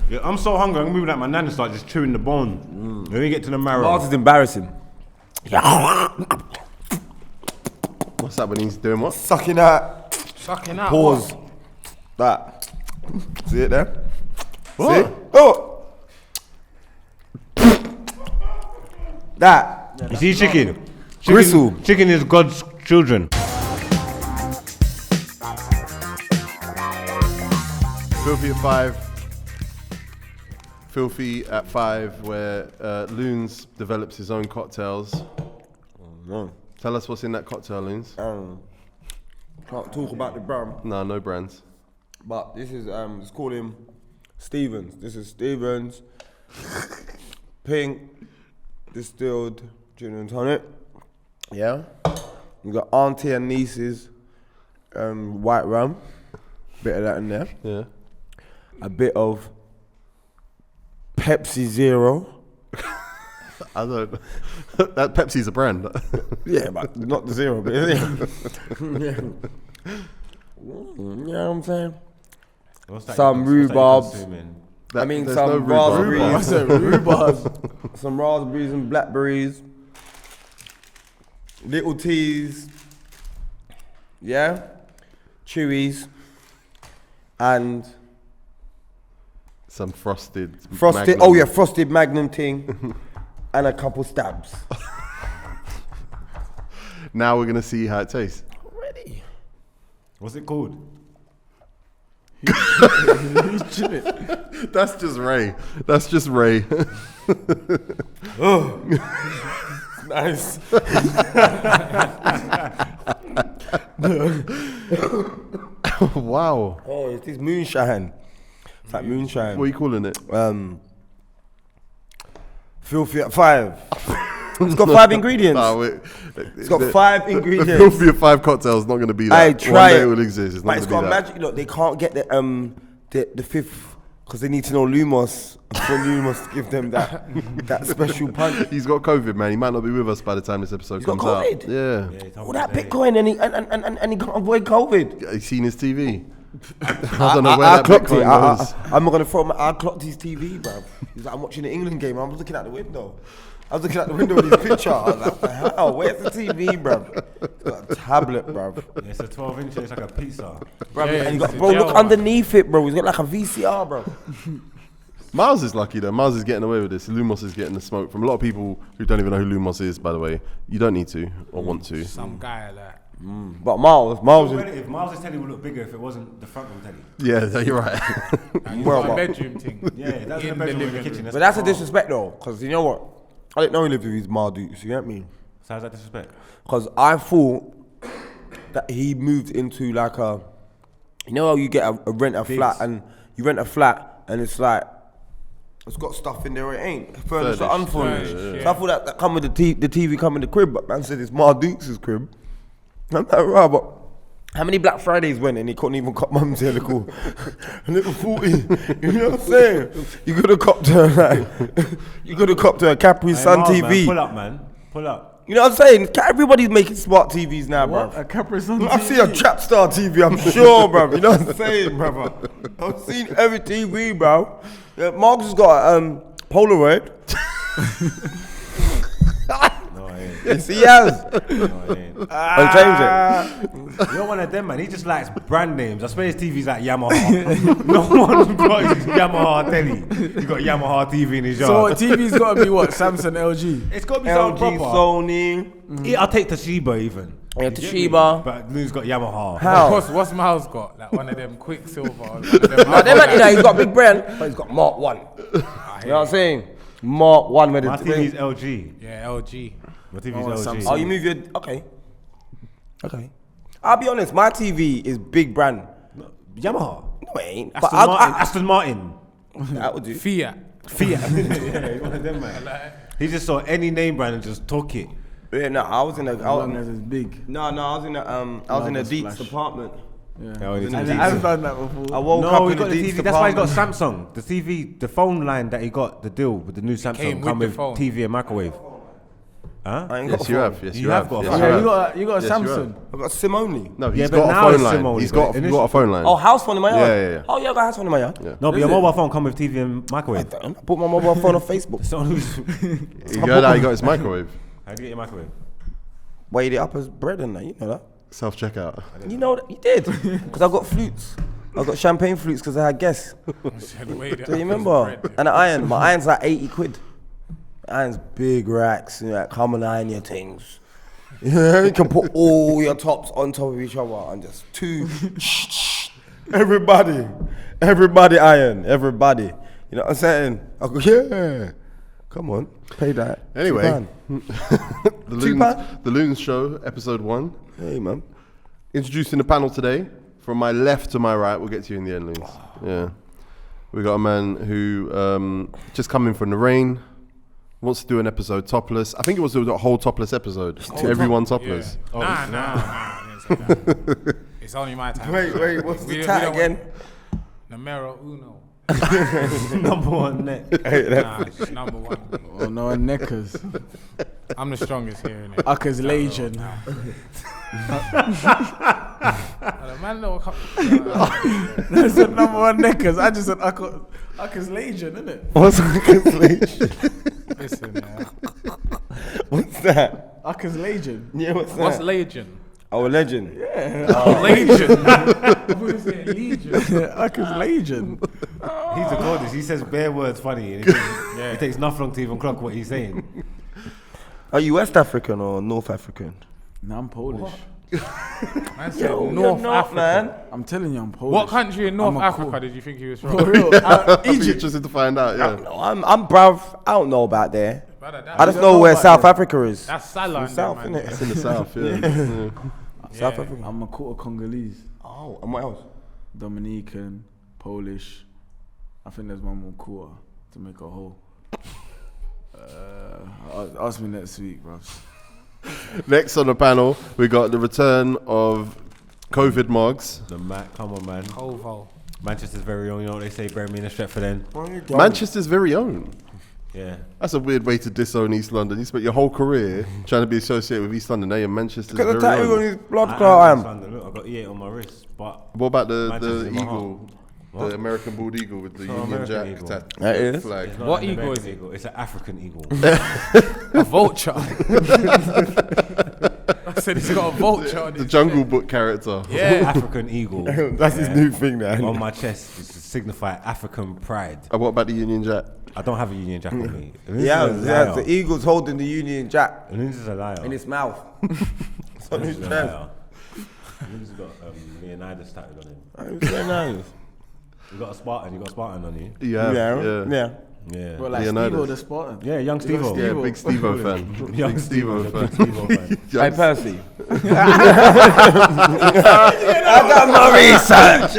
Yeah, I'm so hungry, I'm moving like my nan and start just chewing the bone. When we get to the marrow. Margs is embarrassing. What's that when he's doing what? Sucking out. Sucking out. Pause. That. See it there? What? See? Oh! That. You see chicken? Gristle. Chicken is God's children. Filthy at 5. Filthy at 5, where Loons develops his own cocktails. No. Tell us what's in that cocktail, Loons. Can't talk about the brand, No brands. but this is let's call him Stevens. This is Stevens. Pink distilled gin and tonic. Yeah. We got auntie and nieces white rum. Bit of that in there. Yeah. A bit of Pepsi Zero. I don't. That Pepsi's a brand. Yeah, but not the zero, but yeah. Yeah. You know what I'm saying? Some rhubarbs. There's some no rhubarb. raspberries. Some raspberries and blackberries. Little teas. Yeah. Chewies. And Some frosted. frosted. Magnum. Oh yeah, frosted Magnum ting. And a couple stabs. Now we're gonna see how it tastes. Ready? What's it called? He's chilling. That's just Ray. That's just Ray. Nice. Wow. Oh, it's this moonshine. It's like moonshine. What are you calling it? Filthy at 5. It's got 5 ingredients. No, It's got 5 ingredients. The Filthy at 5 cocktail is not going to be that. I try One day it. it will exist. It's not But it's going to got be that. magic. Look, they can't get the fifth because they need to know Lumos for Lumos to give them that special punch. He's got COVID, man. He might not be with us by the time this episode He's got comes out. COVID? Yeah. All that Bitcoin and he can't avoid COVID. He's seen his TV. I don't know where that clocked it. Bitcoin goes. I'm not gonna throw him. I clocked his TV, bro. He's like, I'm watching the England game. I was looking out the window. with his picture. I was like, what the hell? Where's the TV, bro? He's got a tablet, bro. Yeah, it's a 12-inch, it's like a pizza. Bro, Yeah, and he it's got, a bro, gel look one. underneath it, bro. He's got like a VCR, bro. Miles is lucky though. Miles is getting away with this. Lumos is getting the smoke from a lot of people who don't even know who Lumos is, by the way. You don't need to or want to. Some guy like. But Miles is. If Miles' telly would look bigger if it wasn't the front room telly. Yeah, you're right. Well, My but- bedroom thing. Yeah, that's in the bedroom in the kitchen. But that's a disrespect though, because you know what? I didn't know he lived with his Mardukes, you get me? So how's that disrespect? Because I thought that he moved into like a, you know how you get a rent a flat and you rent a flat and it's like, it's got stuff in there, it ain't. Furnished or unfurnished. Furnished, So I thought that come with the TV come in the crib, but man said it's Mardukes' crib. I'm like, right, but how many Black Fridays went and he couldn't even cop mum's here to call? A little 40, you know what I'm saying? You could have copped her like, you could have copped her a Capri Sun Miles, TV. Man, pull up, man. Pull up. You know what I'm saying? Everybody's making smart TVs now, bro. A Capri Sun I see a Trapstar TV, I'm sure, bro. You know what I'm saying, brother? I've seen every TV, bro. Yeah, Margs has got a Polaroid. No, I ain't. Yes, he has. No, I ain't. I'll change it. You're one of them, man. He just likes brand names. I swear his TV's like Yamaha. No one's got his Yamaha telly. He got Yamaha TV in his yard. So what, TV's got to be what? Samsung, LG? It's got to be something LG, proper. Sony. Yeah, I'll take Toshiba even. Yeah, You get Toshiba. me? But Lou's got Yamaha. How? What's Miles got? Like one of them Quicksilver. One of them You know, he's got big brand, but he's got Mark 1. You know what I'm saying? Mark 1 with My the TV's LG. Yeah, LG. My TV's Oh, LG. Samsung. Oh, you move your... Okay. Okay. I'll be honest, my TV is big brand. Yamaha. No, it ain't. Aston But Martin. Aston Martin. that would do. Fiat. Fiat. Yeah, he's one of them, man. He just saw any name brand and just took it. Yeah, no, I was in a... As it's big. No, I was in a... I was in a Deets department. Oh, it's in a the Deets. I've done that before. I woke No, up he in got the the Deets TV. That's why he got department. Samsung. The TV, the phone line that he got, the deal with the new Samsung came come with with the phone. TV and microwave. Huh? I ain't got Yes, a you phone. have. Yes, You you have have. got a Yes, phone. you Yeah, have. you got a Yes, you Samsung. I got SIM only. No, Yeah, he's but got now a it's phone SIM line. only, He's got but you got a phone line. Oh, house phone in my yard. Yeah. Oh, yeah, I got house phone in my yard. Yeah. No, but your mobile phone come with TV and microwave. I put my mobile phone on Facebook. So who's- You heard how he got his microwave. How'd you get your microwave? Weighed it up as bread and that. You know that. Self checkout. You know that. You did. Because I got flutes. I got champagne flutes because I had guests. Do you remember? And an iron. My iron's like 80 quid. Iron's big racks. You know, like, come and iron your things. Yeah, you can put all your tops on top of each other and just two. Everybody iron. Everybody. You know what I'm saying? I go, yeah. Come on, pay that. Anyway, £2. the Loons Show, episode 1. Hey, man. Introducing the panel today. From my left to my right, we'll get to you in the end, Loons. Yeah. We got a man who just come in from the rain, wants to do an episode topless. I think it was a whole topless episode. Everyone topless. Yeah. Nah. I didn't say that. It's only my time. Wait, what's We the don't- tag we don't again? Numero uno. Number one neck. Nah, it's number one. Oh no, neckers. I'm the strongest here, innit? Uckers Legion. The man know That's the number one neckers. I just said Uckers Legion, innit? What's reconciliation? Listen, man. What's that? Uckers Legion. Yeah, what's that? What's Legion? Oh, a legend. Legion. Who said Legion? Uckers Legion. He's the goddess. He says bare words funny. And it takes nothing long to even clock what he's saying. Are you West African or North African? No, I'm Polish. Man said North Africa. man. I'm telling you, I'm Polish. What country in North I'm a Africa cool- did you think he was For from? real. I'd be interested to find out, yeah. No, I'm bruv. I don't know about there. Brother, I just don't know know where about South there. Africa is. That's Salon, South, man. innit? It's in the south, yeah. South Africa. I'm a quarter Congolese, Oh, and what else? Dominican, Polish. I think there's one more quarter to make a whole. Ask me next week, bro. Next on the panel, we got the return of COVID Margs. Come on, man. Kovo. Manchester's very own. You know what they say? Bury me in a Stretford then. Manchester's very own. Yeah. That's a weird way to disown East London. You spent your whole career trying to be associated with East London. Now you're Manchester's Look at the very tattoo on own. his blood I clot am arm. Sunday. Look, I've got E8 on my wrist. But What about the Manchester's in my eagle, What? the American bald eagle with the Oh, Union American Jack eagle. That is. flag? it's not What an eagle American is it? eagle. It's an African eagle. A vulture. I said he's got a vulture on The his Jungle Book character. Yeah. African eagle. That's his new thing now. On my chest is to signify African pride. And what about the Union Jack? I don't have a Union Jack on me. Yeah, the Eagles holding the Union Jack Loons is a liar. in his mouth. It's on his Loons is a chest. liar. Loons has got Leonidas tattooed on him. Oh, it's very nice. You got a Spartan on you. Yeah, Yeah. Yeah. Well, like Leonidas. Steve-O the Spartan. Yeah, young Steve-O. Yeah, Steve-O. big Steve-O fan. Young Big Steve-O Steve-O, fan. big Steve-O fan. Hey, Percy. I've done my research.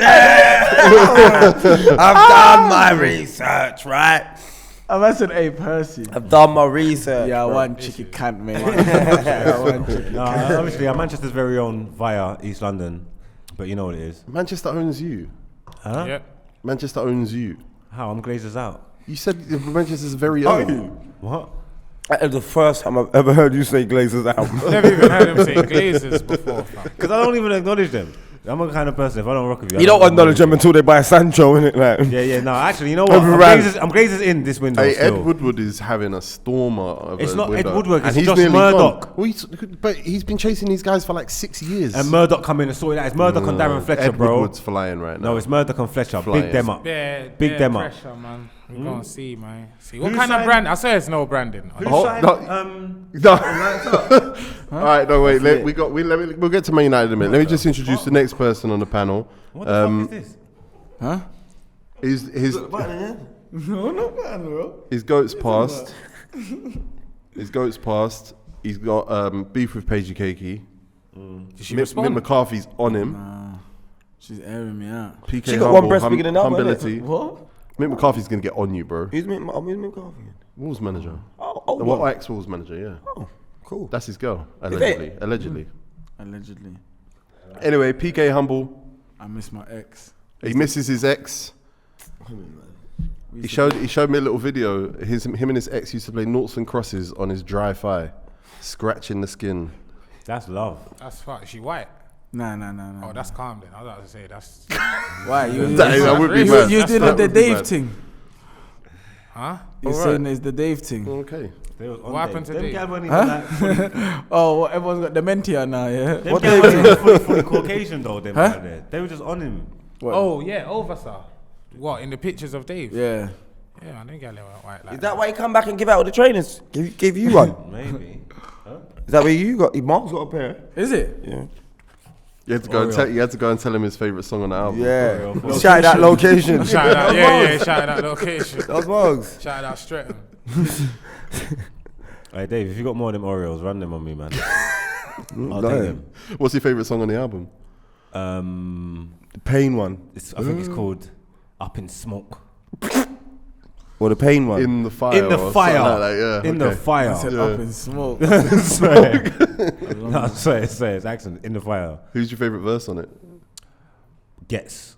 I've done my research, right? I said, hey, Percy. I've done my research. Yeah, bro. one chicken can't, mate. Yeah, one chicken. No, obviously, Manchester's very own via East London, but you know what it is. Manchester owns you. Huh? Yeah. Manchester owns you. How? I'm Glazers out. You said Manchester's very Are own. you? What? That is the first time I've ever heard you say Glazers out. Never even heard him say glazers before, fam. Because I don't even acknowledge them. I'm a kind of person, if I don't rock with you, I You don't acknowledge them until they buy Sancho, innit? Like, Yeah, no, actually, you know what? I'm Glazers in this window Hey, still. Ed Woodward is having a stormer. Of It's a not Ed window. Woodward, And it's he's Josh nearly Murdoch. gone. Well, but he's been chasing these guys for like 6 years. And Murdoch come in and sort it out. It's Murdoch and Darren Fletcher, Ed bro. Woodward's flying right now. No, it's Murdoch and Fletcher. Flying. Big them up. Big Big them up. pressure, man. We gonna see, man. See what Who kind of signed- brand? I say it's no branding. Oh, no. All right, no wait. We'll get to Man United in a minute. Let me just introduce the next person on the panel. What the fuck is this? Huh? No, not bad, bro. His goat's passed. His goat's passed. He's got beef with Paige Cakey. Did she Mick respond? McCarthy's on him. She's airing me out. PK She got one breast bigger than the other, humility. What? Mick McCarthy's gonna get on you, bro. Who's me? Who's me? Coffee? Wolves manager. Oh, The what? what ex-Wolves manager? Yeah, Oh, cool. that's his girl. it? Allegedly. Allegedly. Anyway, PK humble. I miss my ex. He misses his ex. He showed me a little video. Him and his ex used to play noughts and crosses on his dry thigh. Scratching the skin. That's love. That's fuck. Is she white? Nah. Oh, that's calm then. I was about to say that's. Why? You That would be mad. you That doing would the be Dave mad. thing? Huh? You're saying it's the Dave thing? Okay. They was on What happened Dave. to Them Dave? gal weren't even like fully, Oh, well, everyone's got dementia now, yeah? them What gal Dave weren't thing? even fully Caucasian though. Them Huh? out there. They were just on him. What? Oh yeah, Oversaw. What in the pictures of Dave? Yeah. Yeah, I think I went white like Is that why you come back and give out all the trainers? Give you one? Maybe. Is that where you got? Mark's got a pair. Is it? Yeah. You had to go and tell. You had to go and tell him his favorite song on the album. Yeah. Shout that location. Shout out, yeah, shout out location. That was Margs. Shout out Stretton. Hey Dave, if you got more of them Oreos, run them on me, man. I'll take them. What's your favorite song on the album? The pain one. I think it's called Up in Smoke. Or the pain one. In the Fire. In the or fire. something like that, yeah. In the I fire. said up in smoke. Swear. No, I swear, it's accent. In the fire. Who's your favorite verse on it? Gets.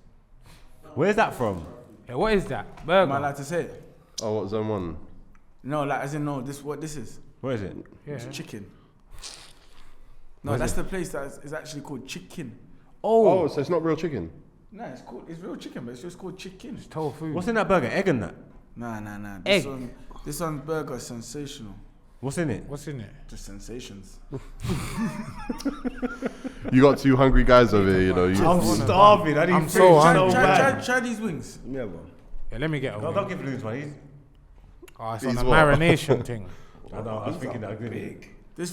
Where's that from? Yeah, what is that? Am I Burger. allowed to say it? Oh, what Zone 1? No, like as in no. This what this is? Where is it? Yeah. It's chicken. No, that's the place that is actually called Chicken. Oh, so it's not real chicken? No, it's real chicken, but it's just called Chicken. It's tofu. What's in that burger? Egg and that? Nah. Egg. This one's burger is sensational. What's in it? What's in it? Just sensations. You got two hungry guys over here, you know. I'm starving. I need I'm food so so hungry. bad. Try these wings. Yeah, bro. Yeah, let me get a No, wing. don't give Loons, man. Oh, it's on He's the what? marination thing. I know, I was thinking that good. This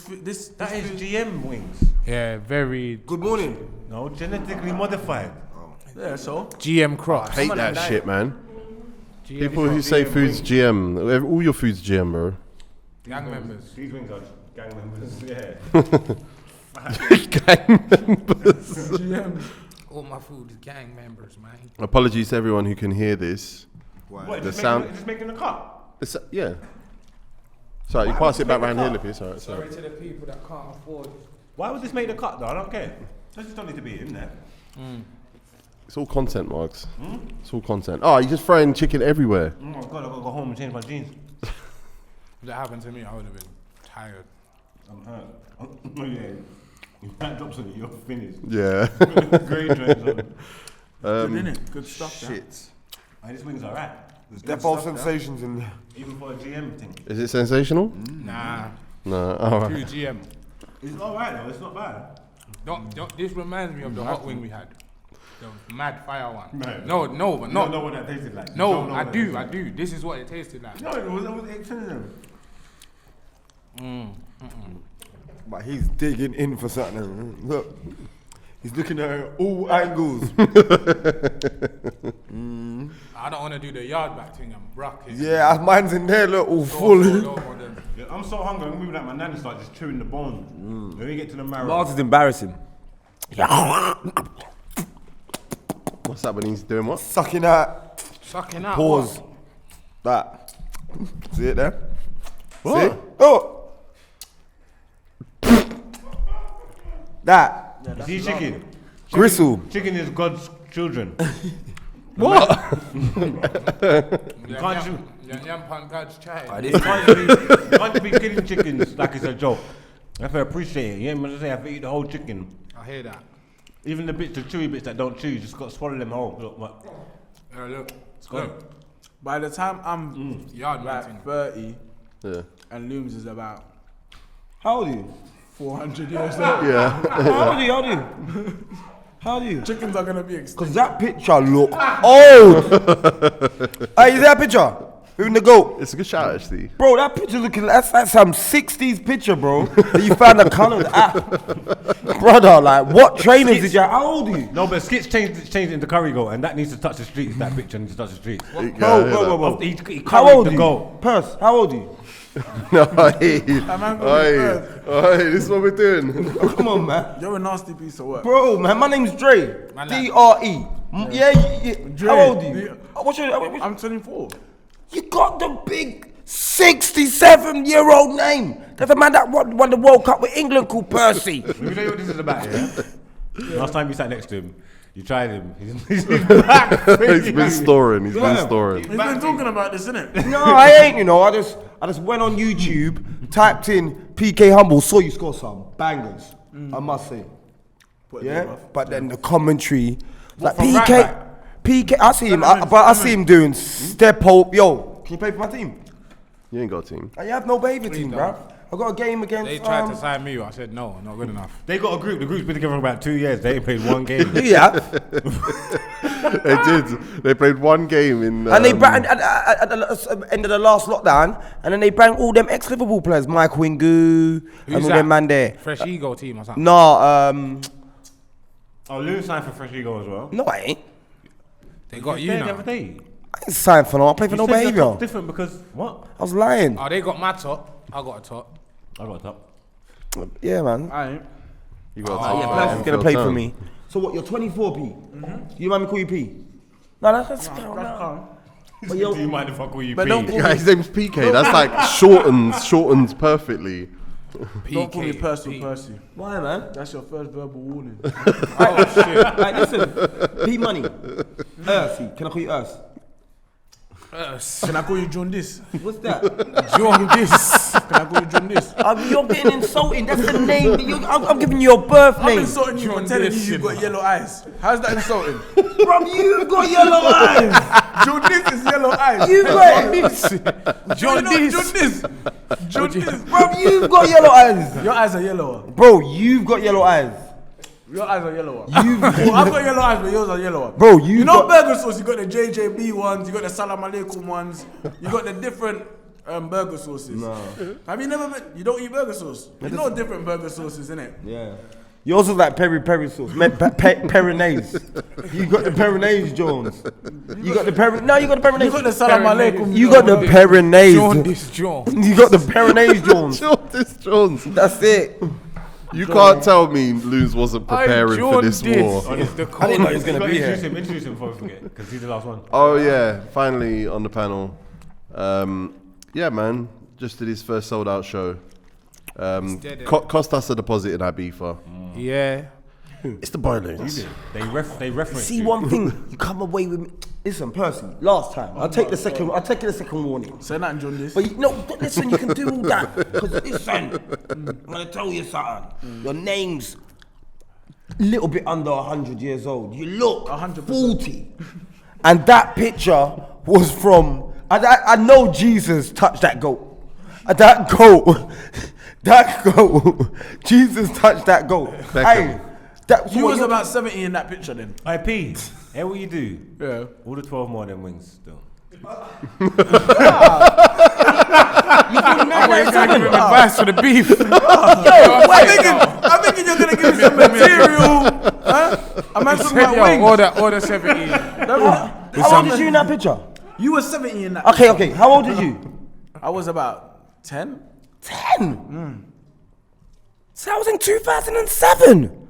That is food- GM wings. Yeah, very Good morning. No, genetically modified. Yeah, so GM crops. Hate that shit, man. GM People who crops. say food's GM, all your food's GM, bro. Gang members. These wings are gang members. Yeah. All my food is gang members, man. Apologies to everyone who can hear this. What? The Just sound- making, just making a cut. Yeah. Sorry, you pass it back round here, Lippy. Sorry. Sorry to the people that can't afford. Why would this make the cut though? I don't care. I just don't need to be in there. It's all content, Margs. It's all content. Oh, you just throwing chicken everywhere. Oh my god, I gotta go home and change my jeans. If that happened to me, I would have been tired. I'm hurt. Oh yeah. If that drops on you, you're finished. Yeah. Great trends on. good innit? Good stuff. that. Shit. Hey, these wings are right. There's depot sensations in there. Even for a GM thing. Is it sensational? Nah, No. All true right. GM. It's alright though, it's not bad. Don't, this reminds me of the hot wing we had. The mad fire one. No. No, but You not. don't know what that tasted like. You No, don't know I what do. that I do. This is what it tasted like. tasted like. No, it was expensive. But he's digging in for something. Look. He's looking at all angles. I don't want to do the yard back thing. I'm rocking. Yeah, mine's in there, look, all full. Yeah, I'm so hungry, I'm moving like my nanny starts just chewing the bone. When we get to the marrow. Marks is embarrassing. What's that when he's doing what? Sucking out. Sucking out. Pause. That. See it there? What? See? Oh! That. You see chicken? Gristle. Chicken is God's children. What? You can't shoot. Yam pan God's child. You can't be killing chickens like it's a joke. You have to appreciate it. You ain't gonna say I have to eat the whole chicken. I hear that. Even the chewy bits that don't chew, you just got to swallow them whole. Look, what? Yeah, look. It's gone. By the time I'm Yard like meeting. 30 Yeah. and Looms is about How old are you? 400 years old, Yeah. How old are you? How old are you? How old are you? chickens are gonna be extinct. Because that picture look old. Hey, is that a picture? Who's the goat? It's a good shout, actually. Bro, that picture looking, that's like some 60s picture, bro. That you found the colour of that. Brother, like, what trainers did you have? How old are you? No, but Skits changed it into Curry Goat, and that needs to touch the streets. That picture needs to touch the streets. Bro. He How curried old the are you? goat. Purse, how old are you? No, hey, man gonna be this is what we're doing. Come on, man. You're a nasty piece of work. Bro, man, my name's Dre. Man, D-R-E. Yeah. Dre. How old are you? What's your, I'm 24. you got the big 67-year-old name. There's a man that won the World Cup with England called Percy. Let me tell you what this is about, yeah? Last time you sat next to him, you tried him. He's back. He's been storing. He's been storing. He's been talking about this, innit? No, I ain't, you know. I just went on YouTube, typed in PK Humble saw you score some bangers, I must say. But then the commentary, like from PK, right PK, I see him, but I see him doing step up. Yo, can you play for my team? You ain't got a team. You have no baby team, bruv. I got a game against. They tried to sign me. I said no, not good enough. They got a group. The group's been together for about 2 years. They ain't played one game. Yeah, They did. They played one game in. and they banned at the end of the last lockdown, and then they banned all them ex-Liverpool players, Michael Wingu, and all them man there. Fresh Ego team or something. No, Oh, Loons signed for Fresh Ego as well. no, I ain't. They got you The now. other day. I ain't signed for no. I play for You no said your behaviour. top's different because what? I was lying. Oh, they got my top. I got a top. I got a top. Yeah, man. I ain't. You got Yeah, Percy's gonna play for me. So what? You're 24, P. You mind me call you P? No, that's calm. But Do yo, you mind if I call you But P? don't call Yeah, his name's PK. That's like shortens perfectly. Don't call me PK. Percy. why, man? That's your first verbal warning. Oh shit. Alright, listen. P Money. Earthy. Can I call you Earth? Can I call you John This? What's that? John this. Can I call you John This? You're getting insulted. That's the name. I'm giving you your birth I'm name. insulting you for John telling This, you you got know. yellow eyes. How's that insulting? Bro, you've got yellow eyes. John This is yellow eyes. You've got this. John This. John This. John This. Bro, you've got yellow eyes. Your eyes are yellower. Bro, you've got yellow eyes. Your eyes are yellower. You've Well, I've got yellow eyes, but yours are yellower. Bro, You know burger sauce, you got the JJB ones, you got the Salam Alaikum ones, you got the different burger sauces. No. Have you never been, you don't eat burger sauce? You know different burger sauces, innit? Yeah. Yours is like peri sauce, Peronaise. You got the Peronaise, Jones. You got the Peronaise. You got the Peronaise. You got the Salam Alaikum. You got the John Peronaise. this John. You got the Peronaise, Jones. Jones. That's it. You can't tell me Loons wasn't preparing for this war. Oh, it's the I didn't know he was gonna be here. Introduce him before we forget, because he's the last one. Oh yeah, finally on the panel. Yeah, man, just did his first sold out show. Cost us a deposit in Ibiza. Yeah. It's the boy Loons. They reference. See one thing, you come away with me. Listen, Percy. Last time, I'll take the second warning. Say nothing, John This. But listen, you can do all that. Because listen, I'm gonna tell you something. Your name's a little bit under 100 years old. You look 100%. 40. And that picture was from. I know Jesus touched that goat. That goat. Jesus touched that goat. Hey, You was about 70 in that picture then. IP. Hey, what you do? Yeah. All the 12 more of them wings still. Advice for the beef. I'm thinking you're gonna give me some material. Huh? I'm answering my wings. Order 17. How old is you in that picture? You were 70 in that. Okay. How old are you? I was about 10. 10. So that was in 2007.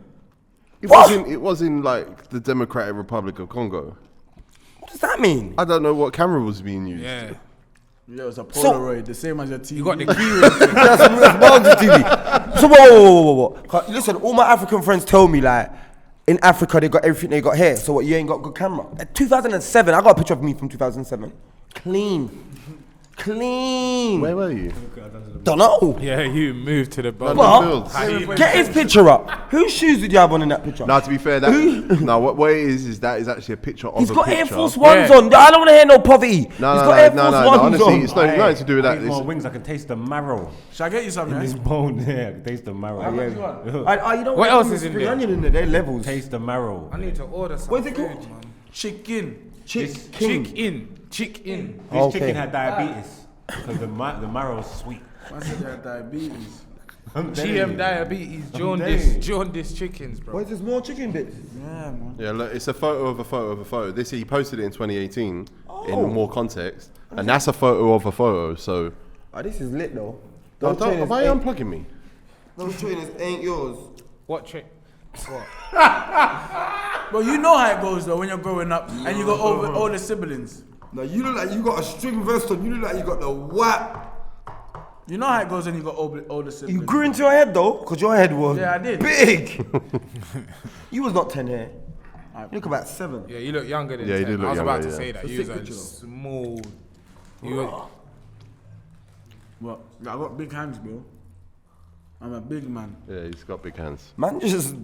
It was in like the Democratic Republic of Congo. What does that mean? I don't know what camera was being used. Yeah. Yeah, it was a Polaroid, the same as your TV. You got the key. That's Margs TV. So whoa. Listen, all my African friends tell me like, in Africa they got everything they got here. So what? You ain't got good camera. 2007. I got a picture of me from 2007. Clean. Where were you? Don't know. Yeah, you moved to the boat. London What? Fields. Get his picture up. Whose shoes did you have on in that picture? Now, to be fair, what it is that is actually a picture of He's a got picture. Air Force Ones Yeah. on. I don't want to hear no poverty. He's got Air Force Ones honestly, on. it's nothing to do with I that. need more It's, wings. I can taste the marrow Shall I get you something? in this Yeah? bone. Yeah, I can taste the marrow. How much you want? You don't What want else to is in spring there? onion in there. They're levels. Taste the marrow. I need to order some. What is it food, called? man. Chicken. Chicken. This Okay. chicken had diabetes because the marrow is sweet. I said they had diabetes. GM diabetes, jaundice chickens, bro. Where's there's more chicken bits? Yeah, man. yeah, look, it's a photo of a photo of a photo. This he posted it in 2018 in more context, and that's a photo of a photo. So, Oh, this is lit though. why trainers are you ain't- unplugging me? Those trainers ain't yours. What trick? But you know how it goes though when you're growing up and you got all the siblings. No, you look like you got a string vest on. You look like you got the whap. You know how it goes when you got all the siblings. You grew into your head though, because your head was Yeah, I did. big. You was not 10 here. You look about 7. Yeah, you look younger than Yeah, you 10. do look I was about younger, to yeah. say that. So You was sick a picture. small. You were, Well, I got big hands, bro. I'm a big man. Yeah, he's got big hands. Man, just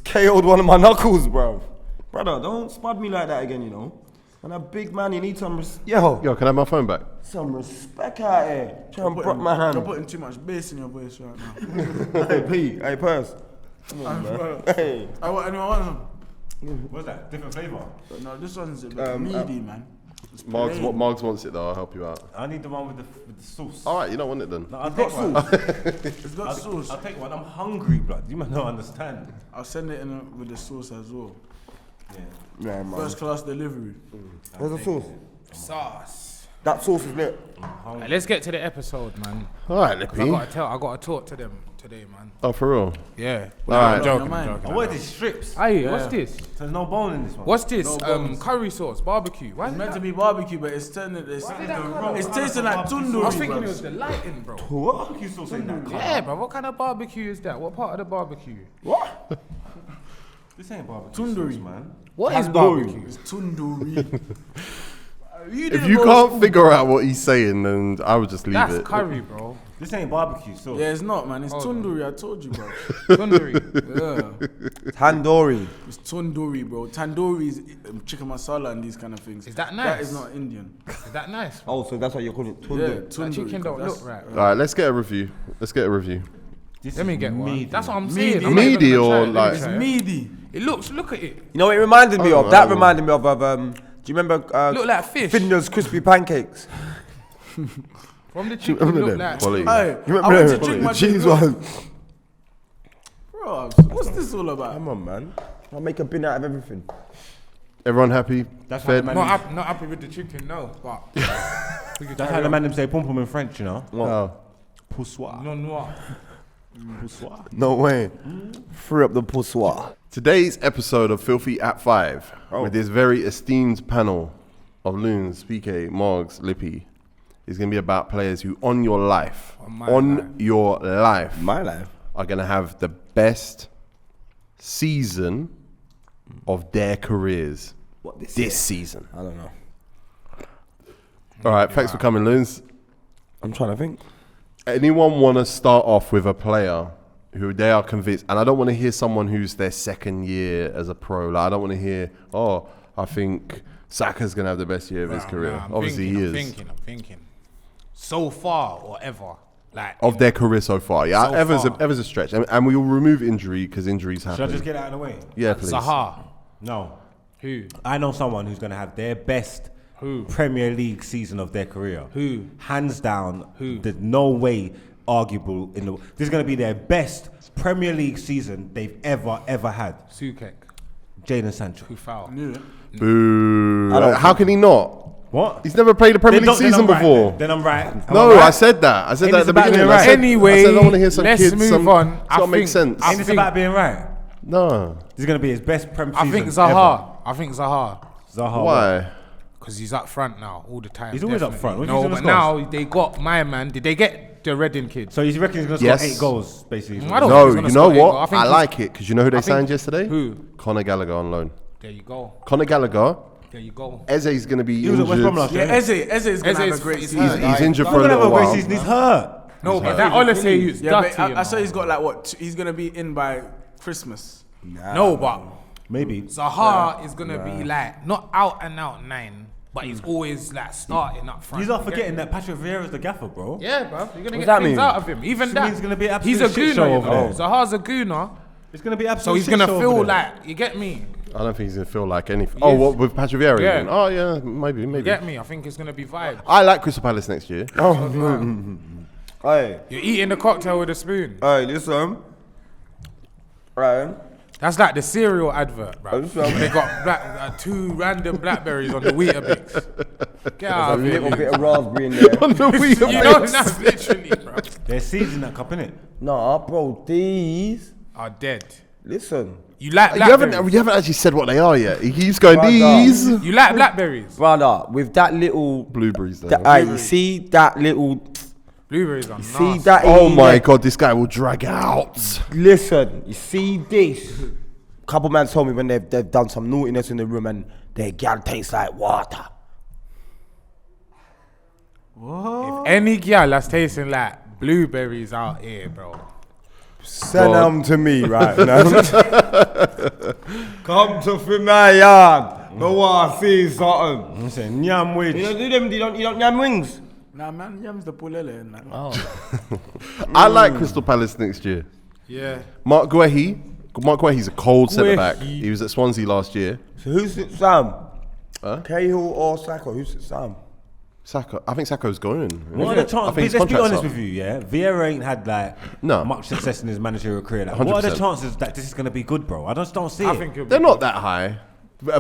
KO'd one of my knuckles, bro. Brother, don't spud me like that again, you know. And a big man, you need some Yo, can I have my phone back? some respect out here. Try and broke my hand. You're putting too much bass in your voice right now. Hey, P, hey, Purse. Come on, man. Hey. Anyone want some? What's that? Different flavour? No, this one's a bit meaty, man. It's Margs, plain. Margs wants it though. I'll help you out. I need the one with the sauce. All right, you don't want it then. No, I'll take one. It's got sauce. I'll take one. I'm hungry, blood. You might not understand. I'll send it in with the sauce as well. Yeah, man. First class delivery. Where's the sauce? Sauce. That sauce is lit. Right, let's get to the episode, man. All right, 'Cause Lippy. I gotta talk to them today, man. Oh, for real? Yeah. All right. I'm joking. Your mind. I'm joking. I wanted these strips. Hey, what's this? So there's no bone in this one. What's this? No bones. Curry sauce, barbecue. Why It's is meant that? to be barbecue, but it's turning. It's tasting like tundu. I was thinking it was the lighting, bro. Barbecue sauce in that colour. Yeah, bro. What kind of barbecue is that? What part of the barbecue? This ain't barbecue Tunduri. sauce, man. What is barbecue? It's tunduri. If you can't figure out what he's saying, then I would just leave That's it. curry, bro. This ain't barbecue sauce. Yeah, it's not, man. It's tunduri. I told you, bro. Tandoori. Yeah, Tandoori. it's tunduri, bro. Tandoori is chicken masala and these kind of things. Is that That nice? is not Indian. Is that nice? Oh, so that's why you're calling it Yeah, tundu. That tunduri. chicken don't 'cause look right. All right, let's get a review. This Let me is get one. medium. That's what I'm Meaty. saying. I'm not even Meaty gonna try or it. Let me like- It's try it. meaty. It looks. Look at it. You know what it reminded me of? Oh, That wow. reminded me of do you remember Look like fish. Finder's crispy pancakes? From the chicken, Remember look them? like. Quality. Hey, You I went to remember drink my the cheese drink. one? Bro, what's this all about? Come on, man. I'll make a bin out of everything. Everyone happy? That's Fed? how Not happy with the chicken, no. But we could That's carry how the on. man them say pom pom in French, you know. Oh. Poussoir. No noir. Poussoir. No way. Free up the poussoir. Today's episode of Filthy at 5 with this very esteemed panel of Loons, PK, Margs, Lippy is going to be about players who on your life, your life, My life. are going to have the best season of their careers What this season. I don't know. All right, thanks for coming, Loons. I'm trying to think. Anyone want to start off with a player who they are convinced, and I don't want to hear someone who's their second year as a pro. Like, I don't want to hear, oh, I think Saka's going to have the best year of his career. I'm Obviously, he is. I'm thinking. So far or ever. Like Of their career so far. Yeah, So ever's far. a stretch. And we will remove injury because injuries happen. Should I just get it out of the way? Yeah, please. Zaha. No. Who? I know someone who's going to have their best Premier League season of their career. Who? Hands down. Who? There's no way arguable in the. This is going to be their best Premier League season they've ever had. Sukek. Jadon Sancho. Who foul? Boo. I don't How can he not? What? He's never played a Premier League season I'm right before. then I'm right. Am No, I right? I said that. I said Ain't that this at the about beginning. being I right? said, Anyway, I said I want to hear some let's kids. move on. It's got to make sense. I Ain't this think- about being right? No. This is going to be his best Premier I season think Zaha. ever. I think Zaha. Zaha. Why? Because he's up front now all the time. He's always up front. What do you No, think but of the now they got my man. Did they get the Reading kid? So you reckon he's going to Yes. score 8 goals, basically? I don't think No, he's gonna you know score 8 goals. what? think I he's- like it because you know who they I think- signed yesterday? Who? Conor Gallagher on loan. There you go. Conor Gallagher, There you go. Eze's going to be He was at West Brom injured. last year. Yeah, Eze is gonna have Eze's a great he's season. hurt. He's injured He's for a going to have little a great while. season. He's hurt. No, but that honestly is Yeah, but dirty. I saw he's got like what? He's gonna be in by Christmas. No, but Maybe. Zaha is gonna be like not out and out 9, but he's always like starting up front. He's not You get forgetting me? that Patrick Vieira's the gaffer, bro. Yeah, bro. You're gonna What's get that things mean? out of him. Even Which that. means it's gonna be an He's a absolute shit show gooner. over there. Zaha's a gooner, It's going to be so absolute he's shit gonna show feel over there. like you get me. I don't think he's going to feel like anything. Yes. Oh, what, with Patrick Vieira? Yeah. even? Oh, yeah, maybe. You get me. I think it's gonna be vibes. I like Crystal Palace next year. Hey, You're eating the cocktail with a spoon. hey, listen. Right. That's like the cereal advert, bro. I'm sorry. They got 2 random blackberries on the Weetabix. Get out A of here. little bit of raspberry in there. You know that's literally, bro. There's seeds in that cup, innit? Nah, bro, these. Are dead. Listen, You like You haven't blackberries? actually said what they are yet. He keeps going, Brother. these. You like blackberries? brother, with that little. Blueberries, though. You see that little. Blueberries are See nasty. that? Oh in my there? God, this guy will drag out. Listen, you see this? Couple man told me when they've done some naughtiness in the room and their gal tastes like water. If any girl that's tasting like blueberries out here, bro, Send them to me right now. Come to my yard. No one see something. I'm saying yam wage. You don't do them. You don't yam wings. Nah, man, yam's the pulele, man. Oh. I like Crystal Palace next year. Yeah. Mark Guehi's a cold centre back. He was at Swansea last year. So who sits Sam? Huh? Cahill or Saka? Who sits Sam? Saka. I think Saka's going. What are the chances? his Let's be contract's honest up. with you, yeah. Vieira ain't had like much success in his managerial career. Like, what are the 100%. chances that this is going to be good, bro? I just don't see I it. think They're not that high.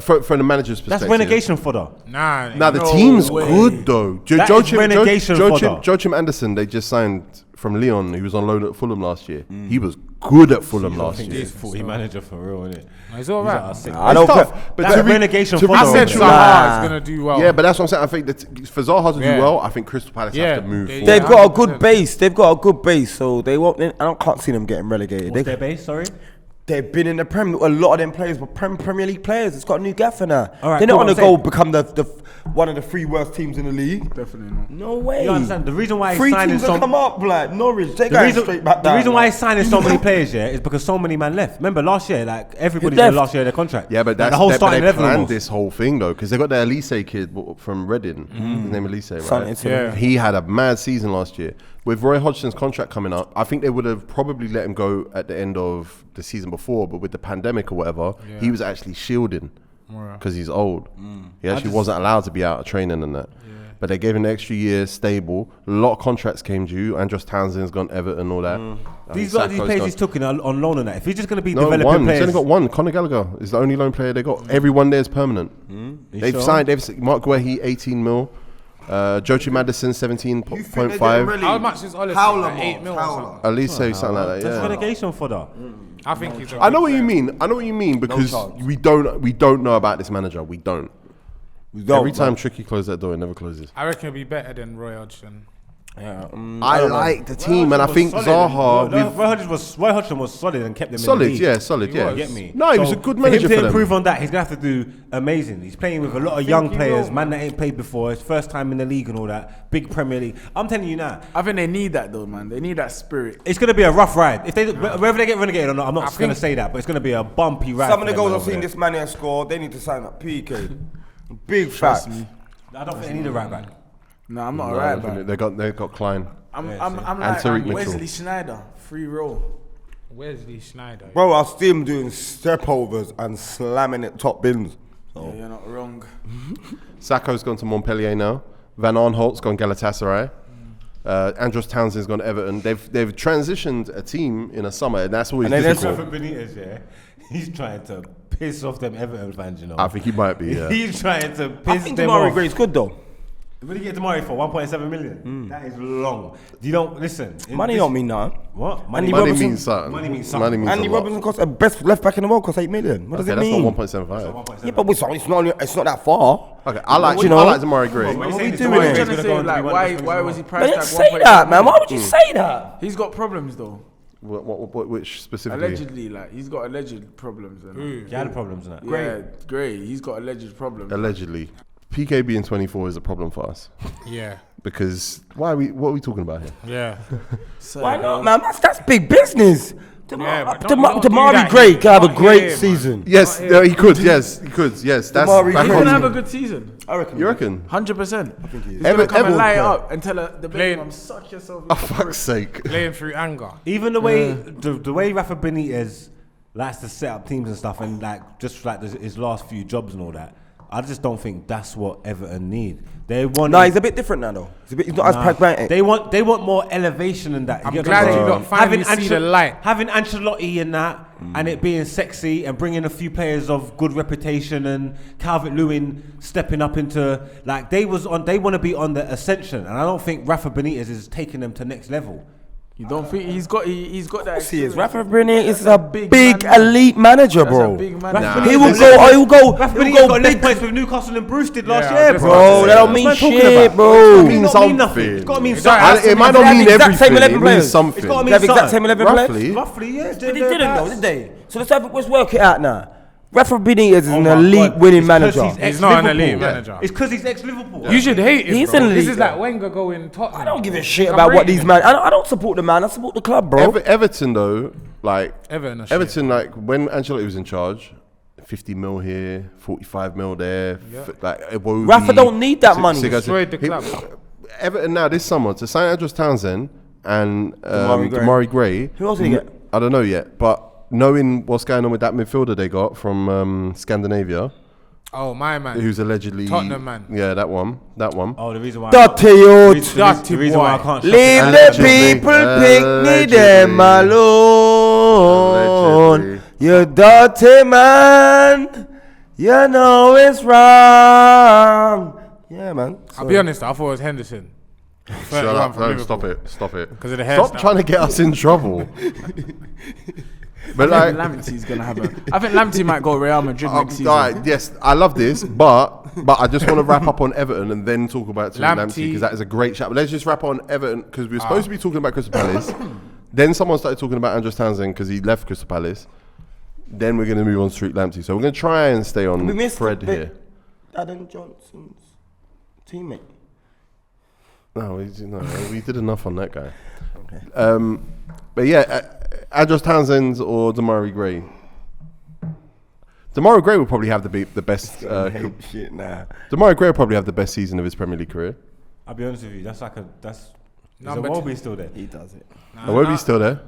From the manager's That's perspective. relegation fodder. Nah. Nah, the No team's way. good though. That is relegation fodder. Joachim Anderson, they just signed from Lyon. He was on loan at Fulham last year. He was good at Fulham I last think year. he's 40 manager for real, isn't it? It's all right. I don't. tough, but That's to be- relegation to be- fodder. I said isn't it? Zaha is gonna do well. Yeah, but that's what I'm saying. I think that for Zaha to do Yeah. well, I think Crystal Palace Yeah, have to move they- forward. They've got a 100%. good base. They've got a good base, so they won't. I can't see them getting relegated. What's their base? Sorry. They've been in the Prem. A lot of them players were Premier League players. It's got a new gaffer now. All right, They're not cool, going to I'm go become the one of the 3 worst teams in the league. Definitely not. No way. You understand? The reason why he's 3 signing teams that some. come up like Norwich. They The go reason, straight back the down. reason why like. he's signing so many players, yeah, is because so many man left. Remember last year, like everybody left. did last year their contract. Yeah, but Like, that's the whole but starting they level. planned almost. this whole thing though, because they got the Elise kid from Reading. His name Elise, right? Something to Yeah. He had a mad season last year. With Roy Hodgson's contract coming up, I think they would have probably let him go at the end of the season before, but with the pandemic or whatever, he was actually shielding because he's old. He actually wasn't allowed to be out of training and that. But they gave him an extra year stable. A lot of contracts came due. Andros Townsend's gone Everton, all that. These lot of these players he's took in on loan and that. If he's just going to be No, developing one. He's players, only got one. Conor Gallagher is the only loan player they got. Everyone there is permanent. They've sure? signed. Mark Guehi, 18 mil. Joachim Madison, 17.5. How much is Oliver? Howler, Like 8 mil or something? At least say something like that. that's Yeah. relegation fodder. I think he's. I know what you mean. I know what you mean because we don't know about this manager. We don't. Every time Tricky closes that door, it never closes. I reckon it'll be better than Roy Hodgson. Yeah, I like the team, and I think Zaha. Roy Hodgson was solid and kept them in Solid, the league. yeah, solid, yeah. You get me? No, he was a good manager him for to them. improve on that, he's gonna have to do amazing. He's playing with a lot of young players, man that ain't played before. His first time in the league and all that. Big Premier League. I'm telling you now, I think they need that though, man. They need that spirit. it's gonna be a rough ride. If they whether they get relegated or not, I'm not I gonna think- say that, but it's gonna be a bumpy ride. Some of for the them goals I've over seen there. this man here score, they need to sign up PK. Big facts. I don't think they need a right back. No, I'm not alright, man. They got Klein. I'm And like Tariq Mitchell. Wesley Schneider, free roll. Wesley Schneider. Bro, I see him doing step overs and slamming it top bins. Yeah, you're not wrong. Sakho's gone to Montpellier now. Van Arnholt's gone Galatasaray. Andros Townsend's gone Everton. They've transitioned a team in a summer, and that's always And then difficult. Benitez, yeah, he's trying to piss off them Everton fans, you know. I think he might be. Yeah. He's trying to I piss think them Damari off. Gray's good though. What did you get Damari for? 1.7 million. That is long. You don't listen. in Money this- don't mean nothing. What? Andy Money Robertson- means something. Money means something. Money means Andy a lot. Robertson costs the best left back in the world, costs 8 million. What does Okay, it that's mean? not 1.75. 1.7. Yeah, but it's not that far. Okay, I like You know? I like Damari Gray. What are saying we is doing Damari here? Gray's I'm gonna trying to go say, and be like, one of the why best was players he in the But priced didn't at say 1.7 that, man. Why million? would you say that? He's got problems though. Which specifically? Allegedly, like he's got alleged problems. And He had problems in that. yeah, Gray, he's got alleged problems. Allegedly. PK being 24 is a problem for us. Yeah. Because what are we talking about here? Yeah. So, Why not, man? That's big business. Yeah, but don't do Damari that. Gray can have a Not great here, man. season. Yes, no, he could. Yes, he could. Yes, that's. Damari back He's Gray. on- gonna have a good season. I reckon. You reckon? 100%. He's Ever- gonna come ever and light it would up and tell her the Playing- baby mum, suck yourself. Oh, fuck's sake. Playing through anger. Even the way the way Rafa Benitez likes to set up teams and stuff, and like just like his last few jobs and all that, I just don't think that's what Everton need. They want. No, he's a bit different now, though. He's not as pragmatic. They want more elevation than that. I'm get glad what you saying? lot finally see the light. Having Ancelotti in that, and it being sexy, and bringing a few players of good reputation, and Calvert-Lewin stepping up into like they want to be on the ascension, and I don't think Rafa Benitez is taking them to next level. You don't think he's got that? See, experience? Rafa Benitez is a big man. elite manager, That's bro. a big man. Rafa He Benitez will got go. less- He will go. Rafa He Benitez will got go less big. points with Newcastle and Bruce did last Yeah, year, that's bro. what I'm Bro, saying. that don't What mean am I talking shit, about? bro. It means mean something. nothing. It's got to mean It something. does. It might They not have mean the exact same everything. 11 It players. means something. It's got to They mean have the exact something. same 11 players. Roughly. Roughly, yeah. But they didn't though, did they? So let's work it out now. Rafa Benitez is an my elite God. winning It's 'cause manager. He's not an elite ex-Liverpool. manager. It's because he's ex-Liverpool. You should hate him, He's bro. an This elite, is like Wenger going Tottenham. I don't give a shit I'm about what rating these him. man. I don't support the man. I support the club, bro. Everton though, like Everton are shit. Everton, like when Ancelotti was in charge, 50 mil here, 45 mil there. Like Iwobi, Rafa don't need that money. Destroyed the club. Everton now this summer to sign Andros Townsend and Damari Gray. Who else did he get? I don't know yet, but knowing what's going on with that midfielder they got from Scandinavia, Oh, my man. who's allegedly Tottenham man. Yeah, that one. Oh, the reason why. Dirty youth. The reason why I can't. shop Leave it- the Allegedly. people picnic them alone. Allegedly. You dirty man. You know it's wrong. Yeah, man. I'll be honest, I thought it was Henderson. Shut 31 up! from No, Liverpool. stop it! 'Cause of the Stop hairstyle. trying to get us in trouble. But I like, think Lamptey's gonna have a. I think Lamptey might go Real Madrid next season. alright, yes, I love this, but I just want to wrap up on Everton and then talk about Lamptey because that is a great chat. But let's just wrap on Everton because we were supposed to be talking about Crystal Palace. Then someone started talking about Andros Townsend because he left Crystal Palace. Then we're going to move on to Street Lamptey. So we're going to try and stay on We missed thread a bit. here. Adam Johnson's teammate. No, we did enough on that guy. But yeah, Andros Townsend or Damari Gray. Damari Gray will probably have the best. Shit, nah. Damari Gray will probably have the best season of his Premier League career. I'll be honest with you. That's like a. Is Number Iwobi still there? He does it. Iwobi's still there.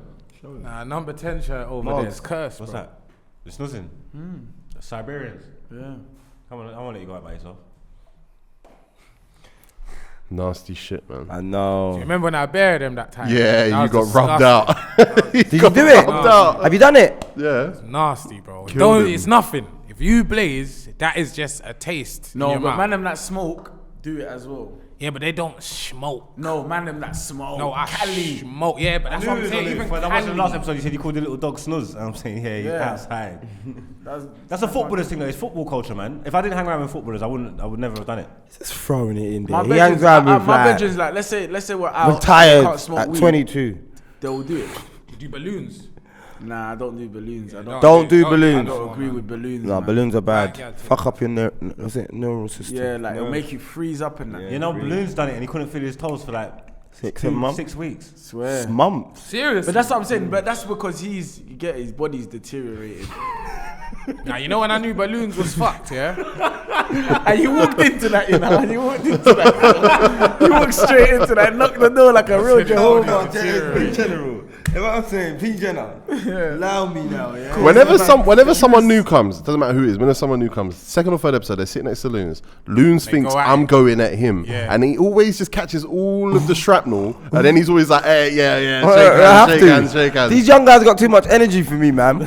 Nah, number 10 shirt over there is cursed, What's bro. that? The snoozing. The Siberians. Yeah. Come on, I want to let you go out by yourself. Nasty shit, man. I know. Remember when I buried him that time? Yeah, That you got was rubbed disgusting. out. Did you do it? rubbed out. Have you done it? Yeah. Nasty, bro. Killed Don't, him. it's nothing. If you blaze, that is just a taste. in No, your but mouth. man them that smoke do it as well. Yeah, but they don't smoke. No, man them that smoke. No, I Cali. smoke. Yeah, but that's what I'm saying. Even When I watched the Cali. last episode, you said you called the little dog snooze. And I'm saying, yeah, you're Yeah. outside. That's That's a footballer's thing, though. It's football culture, man. If I didn't hang around with footballers, I would never have done it. Just throwing it in there. my He hangs bedroom's around like, with my like bedroom's like, let's say we're out. retired can't smoke at weed, 22. They will do it. You do balloons. Nah, I don't do balloons. I don't. Don't do I balloons. don't agree with balloons. No, man. balloons are bad. Right, yeah, Fuck up your neural system. Yeah, like it'll make you freeze up and that. You know, Balloon's done it and he couldn't feel his toes for like 6 months. 6 weeks. Swear. Months. Seriously. But that's what I'm saying. But that's because his body's deteriorated. Now, you know when I knew balloons was fucked, yeah? And you walked into that, you know. And you walked into that. You walked straight into that. Knocked the door like a real Jehovah. General. What I'm saying, P. Jenner, allow me now, yeah? Whenever someone new comes, doesn't matter who it is, whenever someone new comes, second or third episode, they're sitting next to Loons. Loons thinks go at I'm him. going at him. Yeah. And he always just catches all of the shrapnel, and then he's always like, hey, yeah, I shake have hands, to. shake hands. These young guys got too much energy for me, man.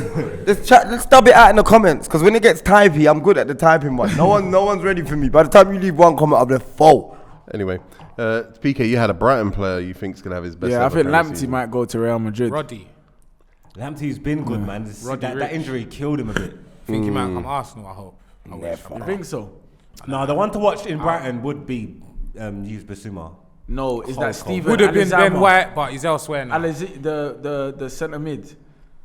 Let's dub it out in the comments, because when it gets typey, I'm good at the typing one. No one's ready for me. By the time you leave one comment, I'll be full. Anyway, PK, you had a Brighton player you think's going to have his best Yeah, I ever think Premier Lamptey season. might go to Real Madrid. Roddy. Lamptey's been good, man. Roddy That Rich. injury killed him a bit. Think he might come Arsenal, I hope. I wish. You think so? No, the one to watch in Brighton would be Yves Bissouma. No, is that Cold. Steven? Would have been Ben Alizama? White, but he's elsewhere now. The centre mid.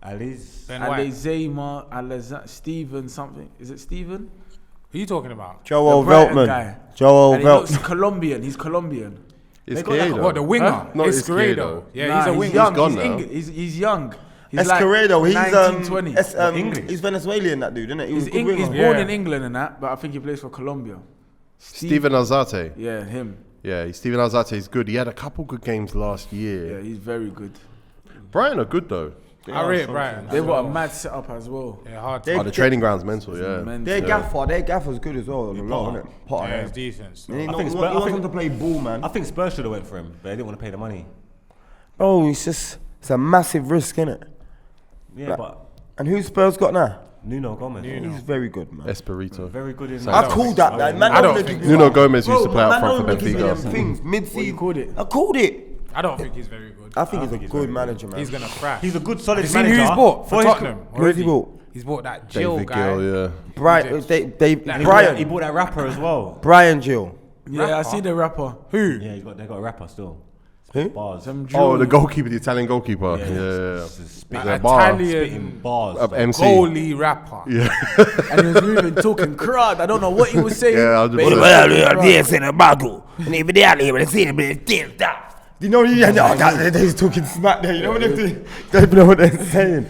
Ali's. Ben White. Alizama, Steven something. Is it Steven? Who are you talking about? Joel The Brighton Veltman. guy. Joel And he looks Veltman. Colombian. He's Colombian. It's got What, the winger? Huh? Not Esquerdo. Izquierdo. Yeah, Nah, he's a he's winger. young. He's gone He's, now. he's young. He's Esquerdo, like he's 1920. English. He's Venezuelan, that dude, isn't it? He was He's, a good he's winger. born Yeah. in England and that, but I think he plays for Colombia. Steven Alzate. Yeah, him. Yeah, Steven Alzate is good. He had a couple good games last year. Yeah, he's very good. Brighton are good though. I rate Brighton. They've got a mad setup as well. Yeah, hard They- to. Oh, the training ground's mental, yeah. Mental. Their gaffer's good as well. A lot, isn't it? Potter. Yeah, it's decent. So. He I think wants Spurs- him to play ball, man. I think Spurs should have went for him, but they didn't want to pay the money. Oh, it's a massive risk, innit? Yeah, Right. but And who's Spurs got now? Nuno Gomez. He's very good, man. Espirito. Very good in I called that, man. I don't wanna think give so. you Nuno that. Gomez used to Bro, play out man, front for don't give you them Benfica. things. Mid-season. you called it? I called it. I don't think he's very good. I think he's a good manager, man. He's gonna crash. He's a good solid Have you seen manager. who he's bought for his Tottenham? Who's he already? bought? He's bought that Jill David guy. Gill, yeah. Brian, He Brian, bought that rapper as well. Brian Jill. Yeah, I see the rapper. Who? Yeah, they got a rapper still. Who? Bars. Oh, the goalkeeper, the Italian goalkeeper. Yeah. Spitting Italian bars. MC. goalie rapper. Yeah. And he was moving, talking crud. I don't know what he was saying. Yeah, I'll just but he put was it- talking crud. You know, he's talking smack there. You know what they're doing? Don't even know what they're saying.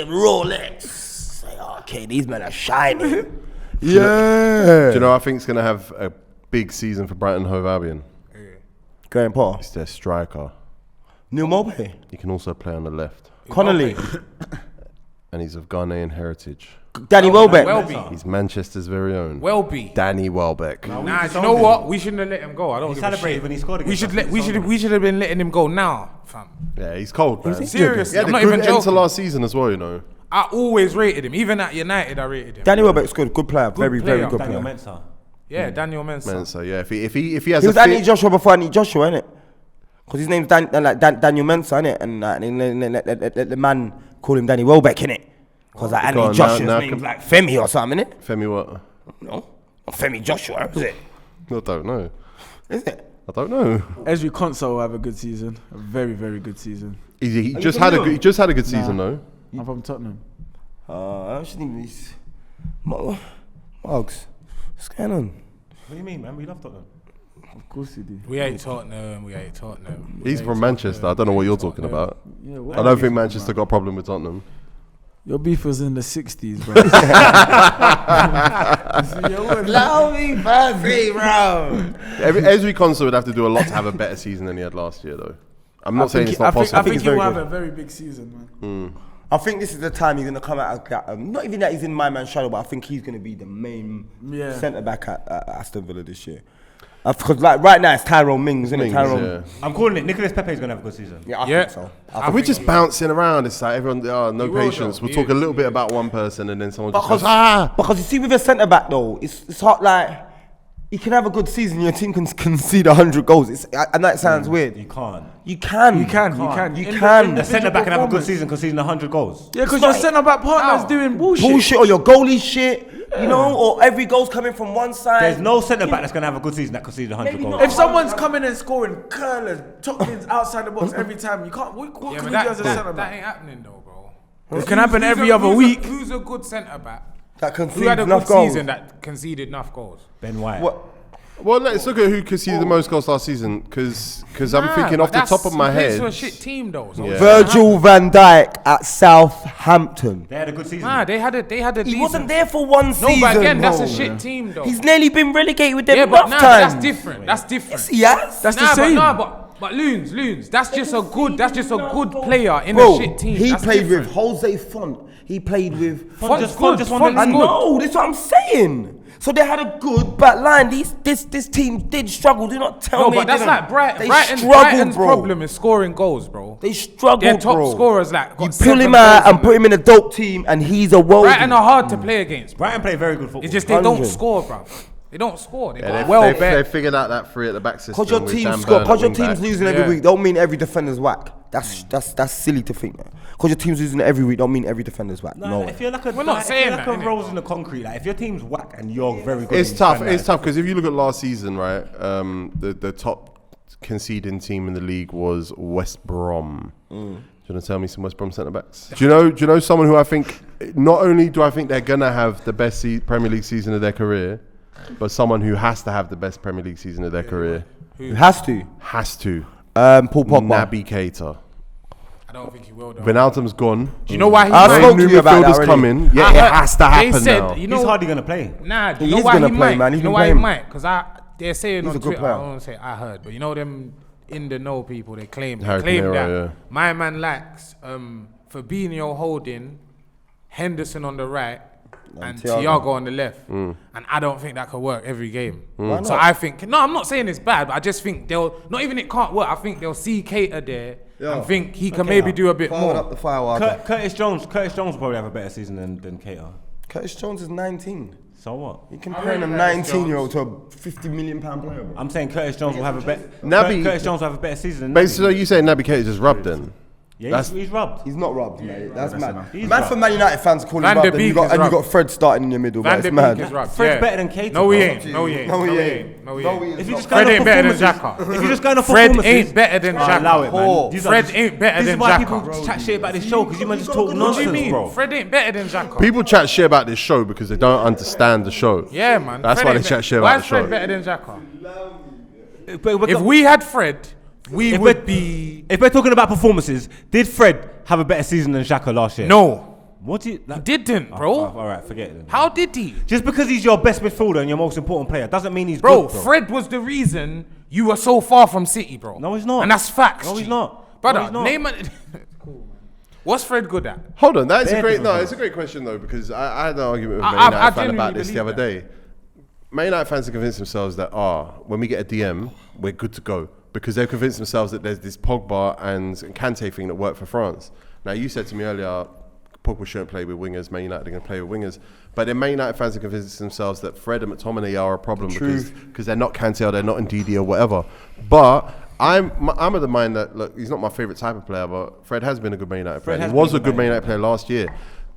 Rolex. Okay, these men are shining. Yeah. Do you know I think it's going to have a big season for Brighton Hove Albion? Graham Potter. It's their striker. Neil Mopey. He can also play on the left. Connolly. And he's of Ghanaian heritage. Danny Welbeck. Welby. He's Manchester's very own. Welby. Danny Welbeck. Nah, do you know what? We shouldn't have let him go. I don't He give a celebrated shit. when he scored We against should us. we should have been letting him go now, fam. Yeah, he's cold, man. Seriously, He had I'm a not good even end to joking. last season as well, you know. I always rated him. Even at United, I rated him. Danny Welbeck's good. Good player. Very, player. very good Daniel player. Mensah. Yeah, Daniel Mensah. Man, so yeah, if he has He a was Anthony fit, Joshua before Anthony Joshua, innit? Because his name's Daniel Mensah, innit? And let the man call him Danny Welbeck, innit? Because like Go Anthony on, Joshua's now name's like Femi or something, innit? Femi what? No? Not Femi Joshua, is it? I don't know. Is it? I don't know. Ezri Konsa will have a good season. A very, very good season. He just had a good. He just had a good season though. I'm from Tottenham. I actually think he's... Margs. What's going on? What do you mean, man? We love Tottenham. Of course he did. We hate Tottenham. We hate Tottenham. He's from Manchester. I don't know what you're talking about. Yeah, what I don't think Manchester got a problem with Tottenham. Your beef was in the 60s, bro. Lousy fancy, bro. Ezri Konsa would have to do a lot to have a better season than he had last year, though. I'm not saying it's not possible. I think it's he will very have good. a very big season, man. I think this is the time he's going to come out. Not even that he's in my man's shadow, but I think he's going to be the main centre back at Aston Villa this year. Because like right now it's Tyrone Mings, isn't it? Tyrone. Yeah. I'm calling it. Nicholas Pepe's gonna have a good season. Yeah, I Yeah. think so. We're just bouncing around. It's like everyone, no will, patience. though. We'll talk a little bit about one person and then someone just goes, Because you see, with a centre back though, it's hard. Like you can have a good season, your team can concede 100 goals. I know it sounds weird. You can't. You can. You can. A centre back can have a good season conceding 100 goals. Yeah, because your centre back partner's doing bullshit. Bullshit or your goalie shit, you know, or every goal's coming from one side. There's no centre back that's gonna have a good season that conceded 100 goals. If someone's coming and scoring curlers, tuck-ins outside the box every time, you can't. What Yeah, can but we do as a centre that back? ain't happening though, bro. It can happen Who's every a- other who's a- week. Who's a good centre back? that Who concedes had a good enough goals. season that conceded enough goals? Ben White. What? well, let's look at who conceded the most goals last season. Because I'm thinking off the top of my He plays head. for a shit team though. So Yeah. Virgil van Dijk at Southampton. They had a good season. Nah, they had a He decent. wasn't there for one No, season. but again, that's bro. a shit team though. He's nearly been relegated with them yeah, but enough nah, times. that's different. That's different. Yes. That's the Nah, same. but Loons. That's just a good player in Bro, a shit team. he That's played different. with Jose Font. He played with... Font just won the Font's I league. good. know, that's what I'm saying. So they had a good back line. This team did struggle. Do not tell No, me but that's they didn't. like Brighton. They Brighton's struggled, bro. problem is scoring goals, bro. They struggled, Their top bro. scorers like You got pull 7 him out goals and in put him in a dope team, and he's a world. Brighton are hard to play against. Bro. Brighton play very good football. It's just they don't 100. score, bro. They don't score. They Yeah, got they bet. figured out that three at the back system. Because your with team Dan score, Burn because your at team's wing-back. losing every Yeah. week, don't mean every defender's whack. That's silly to think that. Because your team's losing every week, don't mean every defender's whack. No, No way. if you're like a, We're not if saying you're like that, a innit? rose in the concrete, like if your team's whack and you're very good, It's and you tough. stand It's out. tough because if you look at last season, right, the top conceding team in the league was West Brom. Do you want to tell me some West Brom centre backs? Do you know someone who I think not only do I think they're gonna have the best Premier League season of their career, but someone who has to have the best Premier League season of their career It has to. has to. Paul Pogba. Naby Keita. I don't think he will. Though. Wijnaldum's gone. Do you know why he? I might? spoke to you about that midfielders already. coming. Yeah, I it heard- has to they happen said, now. You know, He's hardly gonna play. Nah, do He you know is why gonna he play, might? man. He's You know been why he playing. might? Because they're saying He's on a good Twitter. player. I don't say I heard, but you know them in the know people. They claim Harry that Pinero, yeah. my man lacks Fabinho holding, Henderson on the right, and Thiago on the left. And I don't think that could work every game. So I think I'm not saying it's bad, but I just think they'll not even it can't work. I think they'll see Keita there and think he can maybe do a bit Fired up more. the fire. Curtis Jones will probably have a better season than Keita. Curtis Jones is 19. So what? You're comparing a 19-year-old to a £50 million player, bro. I'm saying Curtis Jones will have a better. Naby- Curtis Jones will have a better season. Than Basically, Naby. you saying Naby Keita just rubbed then? Yeah, he's rubbed. He's not rubbed, mate. That's mad. He's Mad rubbed. for Man United fans calling Van him de rubbed, and Beek you got is and you got rubbed. Fred starting in your middle. Van But de it's mad. Beek is rubbed. Fred's yeah. better than Keita. No, he bro. ain't. No, he ain't. No, he No, he ain't. ain't. No, he No, ain't. he is If you not. just going Fred on ain't better than performances, Xhaka. if you just going on Fred performances, ain't better than allow it, Xhaka. man. These are Fred just- ain't better This than is why Xhaka. people chat shit about this show because you man just talk What do nonsense, you mean? bro. Fred ain't better than Xhaka. People chat shit about this show because they don't understand the show. Yeah, man. That's Fred why they ain't chat be- shit Why about is the Fred show. better than Xhaka? But If we had Fred, we would be... If we're talking about performances, did Fred have a better season than Xhaka last year? No. What do you? He didn't, bro. All right, forget it. Then. How did he? Just because he's your best midfielder and your most important player doesn't mean he's Bro, good, bro. Fred was the reason you were so far from City, bro. No, he's not. And that's facts. No, he's G. not. Brother, No, he's not. name it. Cool, man. What's Fred good at? Hold on, that's a Bare great. different No, it's a great question though because I had an argument with I- Man I United fan genuinely about this the believe other day. Man United fans have convinced themselves that when we get a DM, we're good to go because they've convinced themselves that there's this Pogba and Kante thing that worked for France. Now you said to me earlier, Pogba shouldn't play with wingers. Man United are going to play with wingers, but then Man United fans have convinced themselves that Fred and McTominay are a problem because they're not Kante or they're not Ndidi or whatever. But I'm of the mind that look, he's not my favourite type of player, but Fred has been a good Man United player. He was a good Man United player last year.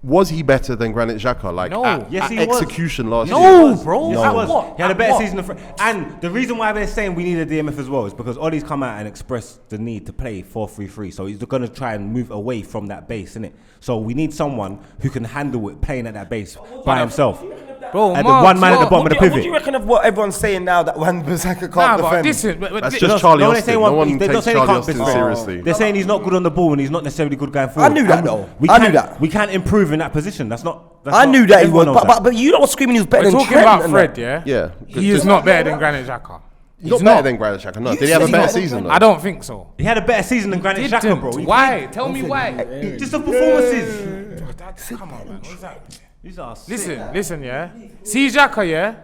Was he better than Granit Xhaka? Like No. at, Yes, at he was. execution last year? No, bro. Yes, At he was. what? He had a At better what? season than Fred. And the reason why they're saying we need a DMF as well is because Ollie's come out and expressed the need to play 4-3-3. So he's going to try and move away from that base, innit? So we need someone who can handle it playing at that base by himself. Bro, And the Margs, one man at the what- bottom of the What do pivot. you reckon of what everyone's saying now that Wan-Bissaka can't Nah, but defend? listen. That's thi- just Charlie no, they're Austin. saying No one- one they're not takes saying he Charlie can't Austin defend. seriously. They're saying he's not good on the ball and he's not necessarily good going forward. I knew that, And though. We I knew can't- that. We can't improve in that position. That's not I knew that he was, everyone knows that. but you don't screaming he was better We're than talking Trent. about and Fred, that. yeah? Yeah. He is not better than Granit Xhaka. He's not better than Granit Xhaka. No. Did he have a said better he's not season though? I don't think so. He had a better season than Granit Xhaka, Didn't. bro. He Why? Tell me why. Just the performances. Come on, man. What's that? These are sick. Listen, yeah. See Xhaka, yeah.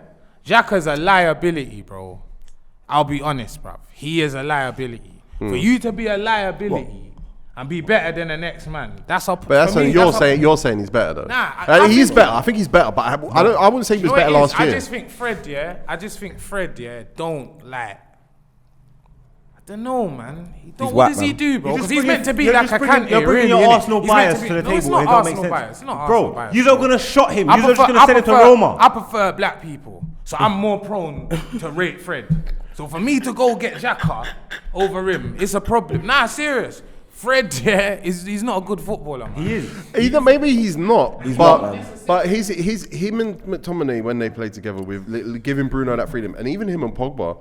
Xhaka's a liability, bro. I'll be honest, bruv. He is a liability. For you to be a liability and be better than the next man, that's up. But that's for me, something you're that's up- saying. You're saying he's better though. Nah, I he's think better. I think he's better, but I wouldn't say he You was know better what it is? last year. I just think Fred, yeah, don't like. I don't know, man. What whack, does he man. do, bro? You're Because just he's bringing- meant to be you're like just a bringing- Kante, You're bringing really, your innit? Arsenal He's meant bias be- to the no, table. It's and not it don't make Arsenal sense. bias. It's not Arsenal Bro, bias. you're not gonna shot him. I You're just prefer- gonna send him to Roma. I prefer black people, so I'm more prone to rate Fred. So for me to go get Xhaka over him, it's a problem. Nah, serious. Fred, yeah, he's not a good footballer, man. He is. Either maybe he's not, not, but man. but him and McTominay when they played together with giving Bruno that freedom, and even him and Pogba,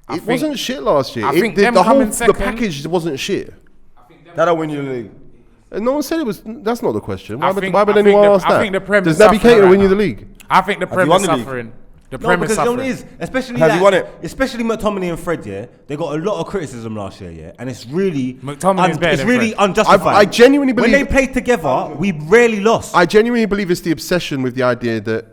it think- wasn't shit last year. I think them the whole coming the second- package wasn't shit. That'll win you the league. And no one said it was. That's not the question. Why I would anyone ask that? I think the Prem Does is Naby suffering Keita right win you now. the league? I think the you Prem won is the league? suffering. The No, Prem is because you know what suffering. it is, especially Have you won it? Especially McTominay and Fred, yeah, they got a lot of criticism last year, yeah, and it's really McTominay's better it's than really Fred. unjustified. I genuinely when believe- they played together, we rarely lost. I genuinely believe it's the obsession with the idea that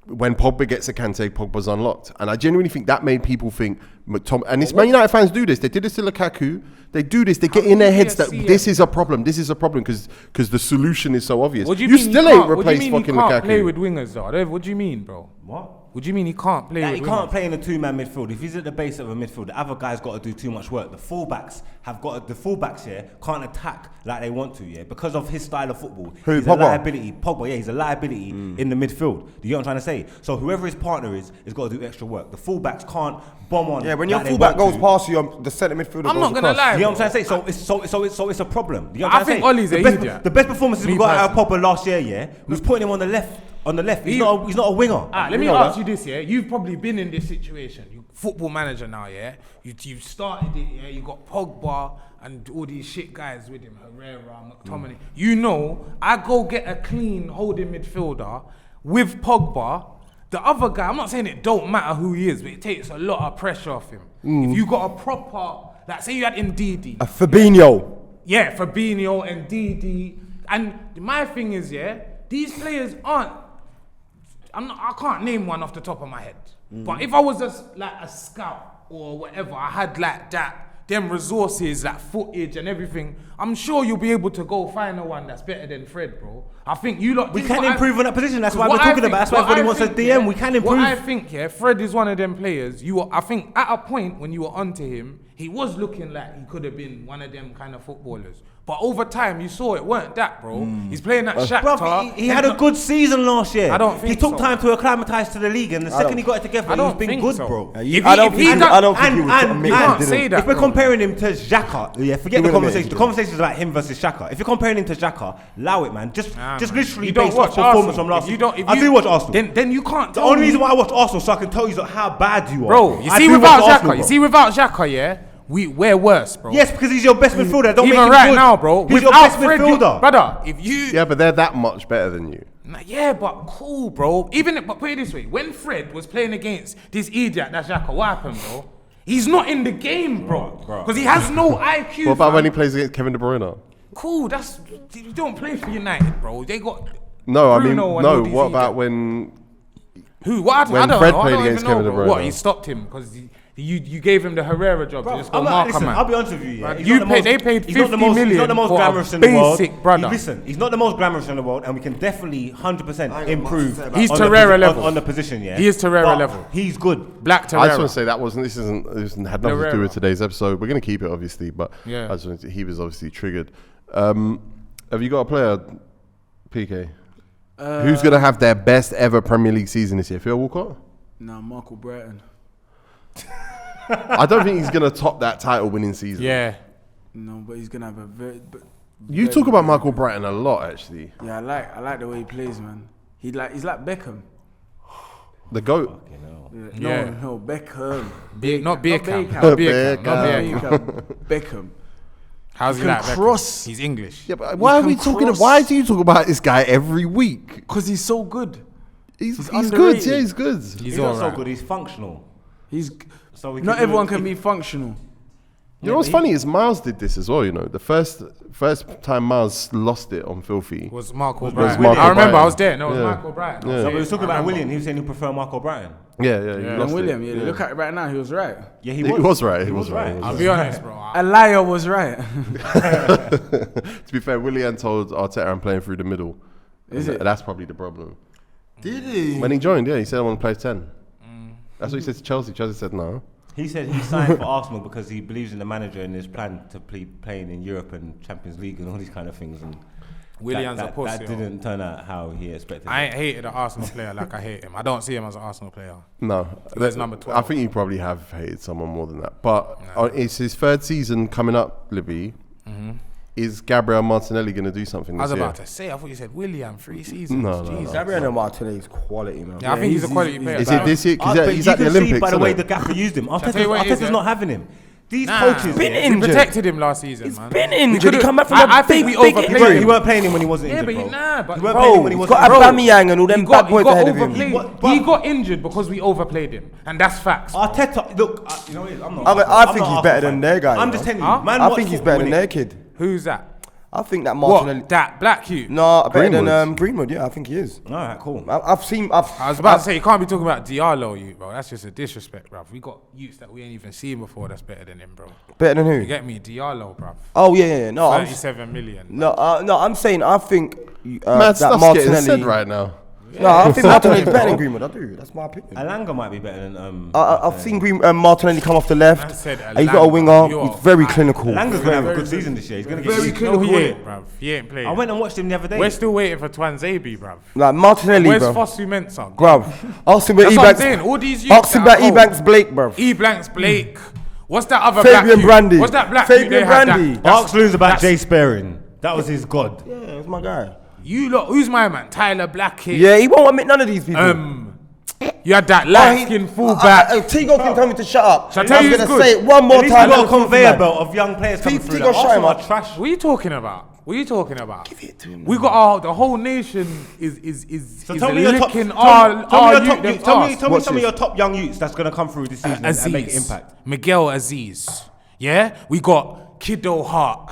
when Pogba gets a Kante, Pogba's unlocked. And I genuinely think that made people think McTominay, and it's Man United fans do this. They did this to Lukaku. They do this. They get in their heads that this is a problem. This is a problem because the solution is so obvious. What do You you mean still he ain't can't- what do you replaced mean he fucking can't play Lukaku. with wingers though? What do you mean, bro? What? What do you mean he can't play Like, with he wingers? can't play in a two-man midfield. If he's at the base of a midfield, the other guy's got to do too much work. The fullbacks here can't attack like they want to, yeah, because of his style of football. Who, He's Pogba? a liability. Pogba, yeah, he's a liability in the midfield. Do you know what I'm trying to say? So whoever his partner is got to do extra work. The fullbacks can't bomb on. Yeah, when your like they fullback want goes to. past you, the centre midfielder I'm goes not gonna across. lie. You know what bro. I'm trying to say? So it's a problem. You know what I I'm think trying to Ollie's say? an The best- idiot. The best performances Me we got out of personally. Pogba last year, yeah, was putting him on the left. He's not a winger. Let me ask you this, yeah. You've probably been in this situation. You football manager now, yeah. You've started it, yeah. You got Pogba and all these shit guys with him, Herrera, McTominay. You know, I go get a clean holding midfielder with Pogba. The other guy, I'm not saying it don't matter who he is, but it takes a lot of pressure off him. If you got a proper, like say you had Ndidi. A Fabinho. Yeah, Fabinho and Ndidi. And my thing is, yeah, these players aren't. I can't name one off the top of my head. But if I was like a scout or whatever, I had like them resources, like footage and everything, I'm sure you'll be able to go find a one that's better than Fred, bro. I think you lot. We this is can what improve on that position. That's why what we're I talking think- about. That's why what everybody I wants a think, DM. yeah, We can improve. What I think, yeah, Fred is one of them players. I think at a point when you were onto him, he was looking like he could have been one of them kind of footballers. But over time, you saw it weren't that, bro. He's playing that Shakhtar. Bruv, he had a good season last year. I don't think he took so. time to acclimatise to the league, and the second he got it together, he's been good, bro. I don't think he You can't say that. If we're comparing him to Xhaka, forget the wouldn't conversation. make The conversation is about him versus Xhaka. If you're comparing him to Xhaka, allow it, man. Just literally You don't based off watch performance Arsenal. from last If you season. don't- if I you- do watch Arsenal. Then you can't The tell only me. reason why I watch Arsenal so I can tell you how bad you are. Bro, you I see do without watch Arsenal, Xhaka, you bro. see without Xhaka, yeah, we're worse, bro. Yes, because he's your best midfielder. Don't make Even him right good. now, bro. He's your Without best Fred, midfielder. brother, if you Yeah, but they're that much better than you. yeah, but cool, bro. But put it this way: when Fred was playing against this idiot, that Xhaka, what happened, bro? He's not in the game, bro, because he has no IQ. What about fam. when he plays against Kevin De Bruyne? Cool, you don't play for United, bro. They got No, I mean, Bruno and all no. these What about idiots. when Who? What? When I don't Fred know. I played don't against even know, Kevin De bro. Bruyne. What? He stopped him because you gave him the Herrera job. to just go marker Listen, man. I'll be honest with you. Yeah. Right, He's you not the paid- most- they paid he's not the 50 most, He's million not the most for a glamorous in the world. basic brother. Listen, he's not the most glamorous in the world, and we can definitely 100% improve. He's on the Torreira level. on the position. Yeah, He is Torreira But level. He's good. Black I Terrera. just want to say that this had nothing to do with today's episode. We're going to keep it obviously, but Yeah. I just wanted to, he was obviously triggered. Have you got a player, PK? Who's going to have their best ever Premier League season this year? Phil Walcott? Nah, Michael Brighton. I don't think he's going to top that title winning season. Yeah. No, but he's gonna have a You talk about Michael Brighton a lot, actually. Yeah, I like the way he plays, man. He's like Beckham. The GOAT. Yeah. No, Beckham. Not Beckham. Beckham. How's he He can like Beckham? cross. He's English. Yeah, but why are we talking? Why do you talk about this guy every week? Because he's so good. He's good. underrated. Yeah, he's good. He's not so good. He's functional. He's So we not can do everyone it- can be functional. You know what's funny is Miles did this as well. You know, the first time Miles lost it on Filthy. Was Marco Was Brighton. Marco I remember Brighton. I was there. No, it was Yeah. Marco Brighton. Yeah. So we was talking about William. He was saying he preferred Marco Brighton. Yeah, he And lost William, it. look at it right now. He was right. Yeah, He was right. He was right. I'll be honest, bro. A liar was right. To be fair, Willian told Arteta I'm playing through the middle. Is And it? That's probably the problem. Did he? When he joined, yeah, he said I want to play 10. That's what he said to Chelsea. Chelsea said no. He said he signed for Arsenal because he believes in the manager and his plan to playing in Europe and Champions League and all these kind of things. And Willian's a pussy. That didn't turn out how he expected. I ain't hated an Arsenal player like I hate him. I don't see him as an Arsenal player. No. That's number 12. I think you probably have hated someone more than that. But it's his third season coming up, Lippy. Is Gabriel Martinelli going to do something I this was year? about to say, I thought you said William, 3 seasons. No. Jesus. Gabriel Martinelli's quality, man. Yeah, I think he's a quality player. Is it this year? But Because he's you at the can Olympics. see by the way innit? the gaffer used him. I tell you what it is, Arteta's yeah? not having him. These Nah. coaches, Been yeah, in. He protected him last season, man. been injured. could've- He come back from I a think big, we big overplayed injury. he weren't playing him when he wasn't Yeah, injured, but bro. but He weren't Bro, playing him when he he's wasn't got injured. Aubameyang and all them bad boys ahead of him. He got injured because we overplayed him, and that's facts. Arteta, look, you know what it is? I'm not. I think I'm he's not better Arsenal than fan. their guy. I'm just telling you, Huh? man. I watch think he's football, better than innit? their kid. Who's that? I think that Martinelli. What? That Black Hugh? No, better than Greenwood. Greenwood. Yeah, I think he is. All right, cool. I've seen. I was about to say, you can't be talking about Diallo, you, bro. That's just a disrespect, bro. We got youths that we ain't even seen before that's better than him, bro. better than You who? get me? Diallo, bro. Oh yeah. No, 37 million. no. I'm saying I think Mad that stuff's getting said Martinelli. right now. No, I think Martinelli's better than Greenwood. I do. That's my opinion. Alanga might be better than. I've seen Martinelli come off the Man left. said And he's got a Alanga, winger. you are He's very mad. clinical. Alanga's gonna have a good season this year. He's gonna get. Very huge. No, he clinical. ain't, bruv. He ain't playing. I went and watched him the other day. We're still waiting for Twanzebe, bruv. Like Martinelli, Where's bro. Fosu Mensah? Bruv. Ask him about That's what I'm Ebanks. saying. All these youths Ask him that about are Ebanks Blake, bruv. E-Blanks Blake. What's that other Fabian black youth? Brandy. What's that black Fabian youth they had Brandy. that- Ask Loons about that's- Jay Sperring. That was his god. Yeah, that's my guy. You lot, who's my man? Tyler Blackett. Yeah, he won't admit none of these people. You had that light-skinned fullback. Tigo can tell me to shut up. Shall I tell you I'm who's gonna good? say it one more At least time. we got a Let me conveyor talk, belt of young players coming T- through. Tigo Like, shut Arsenal him are up. trash. What are you talking about? What are you talking about? Give it to him. We got our the whole nation is So tell me your top. licking Tell our me your youth top. them Tell me arse. some Watch of this. your top young youths that's gonna come through this season and make an Aziz, impact. Miguel Aziz. Yeah, we got Kiddo Hart.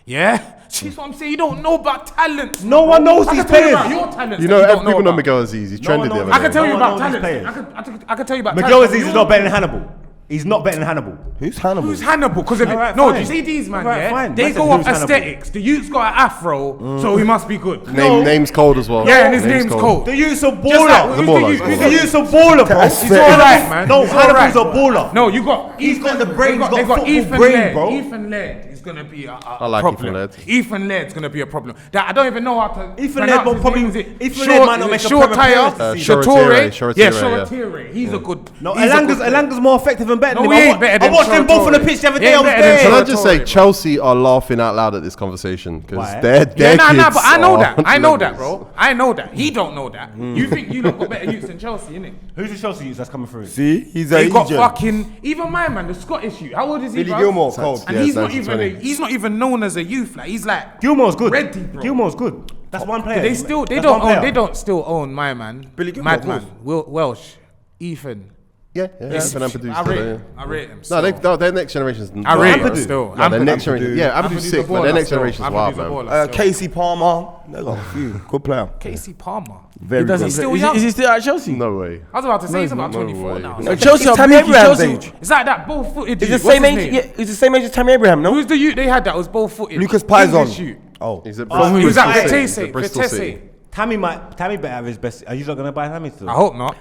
Yeah, see what I'm saying. You don't know about talent. No one knows I these can tell you players. about your talents. You that know, don't people know about. Miguel Aziz. He's No trended one the knows. other I can day. tell you No about one knows these talent. I can tell you about Miguel talent. Aziz is not better than Hannibal. He's not better than Hannibal. Who's Hannibal? Who's Hannibal? Because of it. Alright, No, fine. you see these man, Alright, yeah? fine. They Man go said, off who's Hannibal? aesthetics. The youth's got an afro, so he must be good. Name's cold as well. Yeah, and his name's cold. The youth's a Just like, baller. who's The the baller, youth- he's who's a The the youth's a baller, bro. He's He's alright, man. No, He's Hannibal's alright. a baller. No, you got. He's got the brain, he's got They got football Ethan brain, Laird. bro. Ethan Laird is gonna be a I like problem. Ethan Laird. Ethan Laird's gonna be a problem. That I don't even know how to. Ethan Laird will probably. Ethan Laird might not make a short appearance tire. this season. Shoretire, Yeah, yeah. Shoretire. He's a good. No, he's a good Elanga's more effective and better No, than he him. ain't better I than watched them both on the Shoretire. pitch the other He day. I ain't was better than there. Can I Shoretire, just say bro. Chelsea are laughing out loud at this conversation because Why? their Yeah, kids but I know are that. I know that, levels. bro. I know that. He don't know that. You think you lot got better youths than Chelsea, innit? Who's the Chelsea youth that's coming through? See, he's They got Egypt. fucking even my man, the Scottish youth. How old is he? Billy bruv? Gilmore, cold. And Yeah, he's not 1920. even he's not even known as a youth. Like he's like Gilmore's good. Ready, bro. Gilmore's good. That's one player. they That's don't one own player. they don't still own my man. Billy Gilmore, of Madman. Welsh. Ethan. Yeah, Fernand Padu's I still rate there. him. I rate him. No, still. their next generation's. I rate him wild. still. No, their next Ampadu. generation. Yeah, Ampadu's Ampadu's sick, a but their baller next still. generation's wild, Ampadu's a man. baller still. Casey Palmer. They got a few. Good player. Casey Palmer. Very He doesn't good. still play. young. Is he still at Chelsea? No way. I was about to say he's about no 24 way. now. No, Chelsea are Tammy bleaky. Abraham's Chelsea. age. It's like that ball-footed He's youth. the What's same his age. name? Yeah, he's the same age as Tammy Abraham, no? Who's the youth they had that was ball-footed? Lucas Pizon. English youth. Oh, He's at From who? Who's that? Bristol Vitesse. City. Tammy better have his best. Are you not gonna buy Tammy still? I hope not.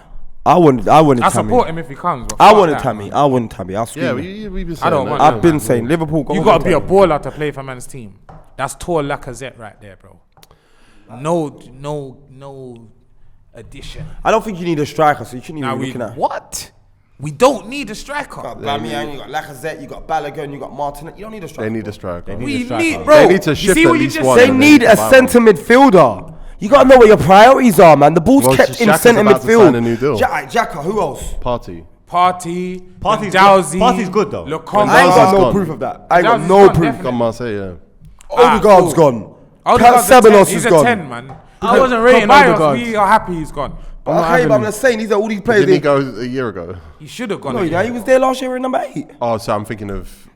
I wanted I Tammy. support him if he comes. But I fuck wanted that, Tammy. man. I wanted Tammy. I'll scream. Yeah, it. we've been saying I don't that. want I've been saying Liverpool. You gotta be a baller to play for man's team. That's tall Lacazette right there, bro. No addition. I don't think you need a striker, so you shouldn't Now even be we looking at. what? We don't need a striker. You got Bamian, you got Lacazette, you got Balogun, you got Martinez. You don't need a striker. They need a striker. We striker. need, bro. They need to You shift see at what you least just one. said? They and need then a buy one. centre midfielder. You gotta know what your priorities are, man. The ball's Well, kept in Xhaka's centre about to sign a midfield. new deal. Xhaka, who else? Party. Party's Partey's Dowsy, good. Partey's good, though. Lokonga. I ain't got no gone. proof of that. I ain't got Dowsy's no gone, proof. definitely. Come Marseille, yeah. Odegaard's cool. gone. Odegaard's a 10. Ceballos He's is a gone. 10, man. I wasn't rating Ceballos, Odegaard. we are happy he's gone. Okay, but I'm just saying, these are all these players. Didn't he go a year ago? He should have gone. No, again. he was there last year in number 8. Oh, so I'm thinking of.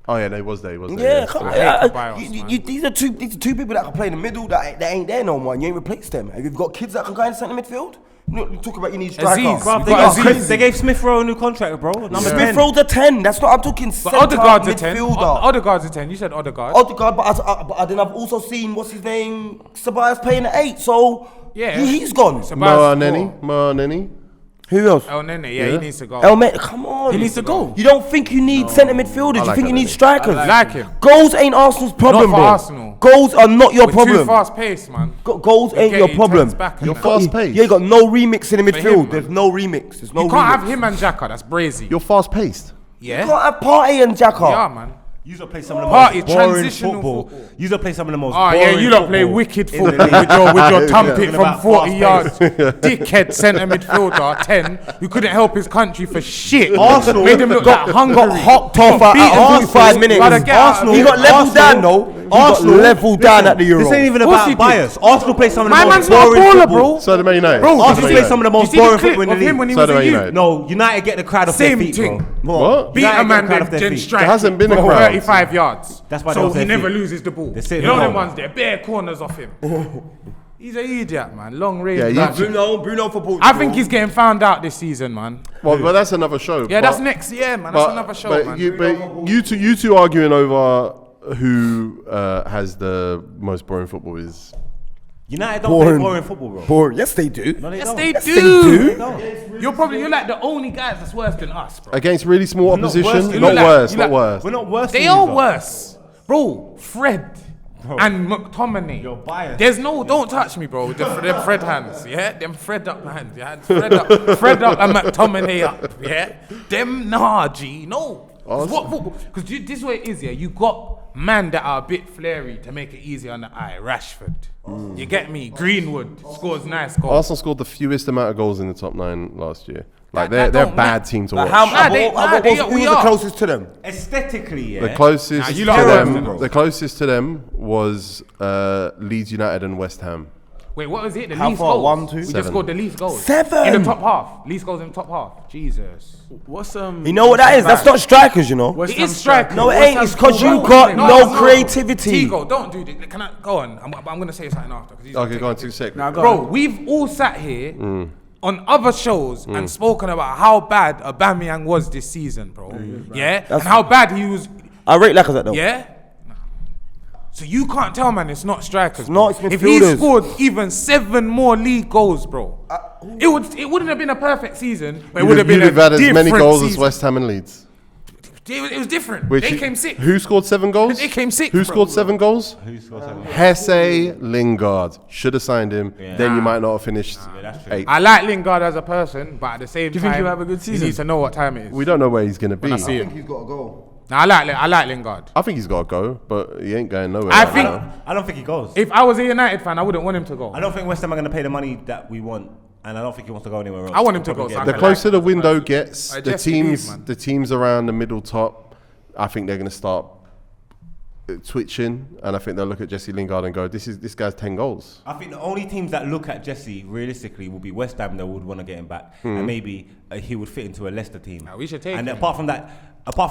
Oh yeah, no, he was there. He was Yeah, there. come on. hate Ceballos, These are two people that can play in the middle that ain't there no more. And you ain't replaced them. And you've got kids that can go in centre midfield. You talk about you need striker. Aziz. Bruv, Got Aziz. they gave Smith Rowe a new contract, bro. Number 10. Smith Rowe's a 10. That's not. I'm talking But centre Odegaard's a 10. midfielder. Odegaard's a 10. You said Odegaard. Odegaard, but then I've also seen what's his name, Ceballos playing at 8. So Yeah. he's gone. Ceballos Moaneni. Who else? El Nene, yeah, he needs to go. Elmet, come on. He needs to go. You don't think you need centre midfielders? You like think you need Elneny. strikers? Like him. Goals ain't Arsenal's problem, for bro. Arsenal. Goals are not your We're problem. too fast paced, man. Goals ain't Okay, your he problem. turns back and You're that. fast paced. Yeah, you got no remix in the For midfield. him, There's man. no remix. There's no You remix. can't have him and Xhaka. That's brazy. You're fast paced. You Yeah. can't have Partey and Xhaka. Yeah, man. You lot play some of the Party, most boring transitional football. You lot play some of the most Oh boring yeah, you lot play football wicked in the football league. with your tumpit Talking from about 40 fast yards. Dickhead centre midfielder 10 who couldn't help his country for shit. Arsenal made him look like Hungary. Got hopped off at Beaten 45 minutes. Gotta get out of He here. got leveled down though. He got leveled down at the Euro. This ain't even Of course about he did. bias. Arsenal play some of the My most man's not a boring baller, football. bro. So do Man United. Bro, Arsenal So do play Man some of the You most see the boring clip football in of the him when league. he So was do a Man youth? United. No, United get the crowd off Same their feet, thing. bro. What? Beat United a get man the crowd off then their feet. strike There hasn't been a from crowd. 35 yards. That's why so they're off he their never feet. loses the ball. They You sit know at them home. ones there, bare corners off him. He's an idiot, man. Long range. Yeah, man. Bruno for Portugal. I think he's getting found out this season, man. Well, but that's another show. Yeah, but, that's next year, man. That's another show, but man. You two arguing over who has the most boring football is. United don't play boring football, bro. Boring. Yes, they do. No, they Yes, don't. they Yes, do. they do. They don't. You're like the only guys that's worse than us, bro. Against really small Not worse opposition, than not you. Like- worse, you not like- worse. We're not worse. They than are you, though. worse, bro. Fred and McTominay. You're biased. There's no, don't touch me, bro. Them Fred hands, yeah. Them Fred up hands, yeah. Fred up and McTominay up, yeah. Them nah, G, no. Because this way it is, yeah. You got man that are a bit flary to make it easier on the eye. Rashford, you get me. Greenwood scores nice goals. Arsenal scored the fewest amount of goals in the top 9 last year. Like That they're a don't bad matter. team to But watch. who was the closest to them? Aesthetically, yeah. The closest Nah, you to lot are worse them, than us. the closest to them was Leeds United and West Ham. Wait, what was it? The How least far? goals. 1, 2? We just 7. scored the least goals. 7? In the top half. Least goals in the top half. Jesus. What's You know what that is? That's not strikers, you know. West It Ham is striker. No, it West ain't. Ham's It's because cool, you bro. got No, no no. creativity. Tigo, don't do this. Can I go on? I'm gonna say something after. 'cause he's gonna Okay, take go on it. 2 seconds. Now go Bro, on. we've all sat here on other shows and spoken about how bad Aubameyang was this season, bro. Yeah, and how bad he was. I rate Lacazette though. Yeah. So you can't tell, man, it's not strikers. No, bro. it's If he midfielders. scored even 7 more league goals, bro, it wouldn't have been a perfect season, but it would have been You'd a have had as different many goals as season. West Ham and Leeds. It was different. Which They came sixth. Who scored 7 goals? They came sixth. Who bro. scored 7 goals? Who scored 7 goals? Hesse Lingard. Should have signed him. Then you might not have finished that's true. 8th. I like Lingard as a person, but at the same Do you time, think he'll have a good he season? needs to know what time it is. We don't know where he's going to be. I see I it. think he's got to go. Nah, I like Lingard. I think he's got to go, but he ain't going nowhere. I right think- now. I don't think he goes. If I was a United fan, I wouldn't want him to go. I don't think West Ham are going to pay the money that we want, and I don't think he wants to go anywhere else. I want him to He'll go, probably so get I The can it. closer the like window him. gets, I the just believe, teams, man. the teams around the middle top, I think they're going to start twitching, and I think they'll look at Jesse Lingard and go, "This guy's 10 goals." I think the only teams that look at Jesse realistically will be West Ham that would want to get him back, and maybe he would fit into a Leicester team. Nah, we should take And him. apart from that,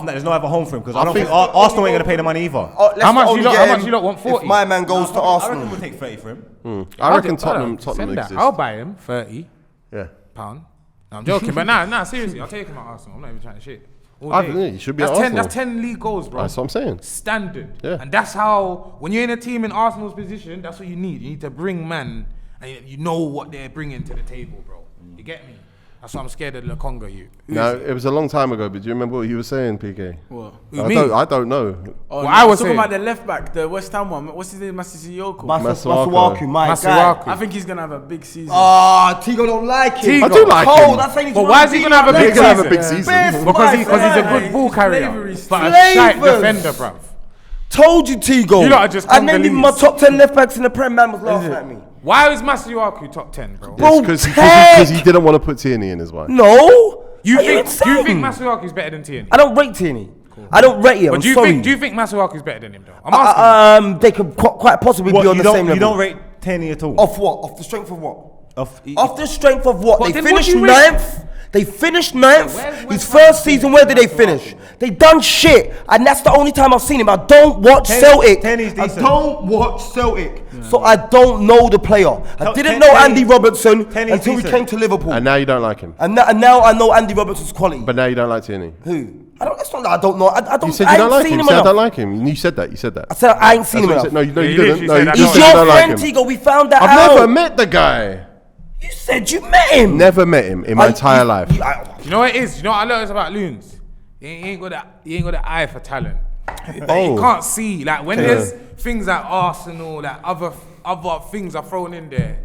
there's no other home for him because I don't think- think Arsenal ain't going to pay the money either. How much you lot want? 40? If my man goes to I Arsenal. reckon we'll take 30 for him. I reckon Hold Tottenham on, send that. exists. I'll buy him £30. Yeah. No, I'm joking, but nah, seriously, I'll take him at Arsenal. I'm not even trying to shit. All I day. think he should be that's at 10, Arsenal. That's 10 league goals, bro. That's what I'm saying. Standard. Yeah. And that's how, when you're in a team in Arsenal's position, that's what you need. You need to bring man, and you know what they're bringing to the table, bro. You get me? That's why I'm scared of Lukonga, you. Now, it was a long time ago, but do you remember what you were saying, PK? What? I don't know. Oh, Well, no, I was talking saying- about the left back, the West Ham one. What's his name? Masisiyoko. Masuaku, my guy. Masuaku. I think he's gonna have a big season. Ah, Tigo don't like him. Tigo. I do like Cold, him. that's saying he's But one why of is he the gonna have a best big He's gonna have a season? big Best season. Because five, he's a yeah. good ball carrier. Slavery But a Slavers. shite defender, bruv. Told you, Tigo. You lot are just I named him my Congolese. top 10 left backs in the Prem. Man was laughing at me. Why is Masuaku top 10, bro? Bro, Because tech. he didn't want to put Tierney in his wife. No. You Are think insane? Masuaku's better than Tierney? I don't rate Tierney. I don't rate him. But I'm do you sorry. think Masuaku's better than him though? I'm asking. They could quite possibly What, be on you the same don't, you level. don't rate Tierney at all? Off what? Off the strength of what? Off Off the strength of what? But They then what finished do you rate? 9th. They finished 9th. Where's His West first Ham season, season? where did they finish? They done shit, and that's the only time I've seen him. I don't watch Celtic. Tierney's I decent. don't watch Celtic, so I don't know the player. I didn't know Tierney- Andy Robertson Tierney's until he decent. came to Liverpool, And now you don't like him. and now I know Andy Robertson's quality. But now you don't like Tierney. Who? I don't. It's not that I don't know. I don't. You said I you don't ain't like seen him. You him said I enough. don't like him. You said that. You said that. I said I ain't seen him That's enough. what you said. No, Yeah, you you didn't. literally No, said you I said He's you your don't like friend, him. Tigo. We found that I've out. never met the guy. You said you met him. Never met him in my entire life. You know what it is? You know what I noticed about Loons? He ain't got the eye for talent. He Oh. can't see. Like when there's things like Arsenal, like other things are thrown in there.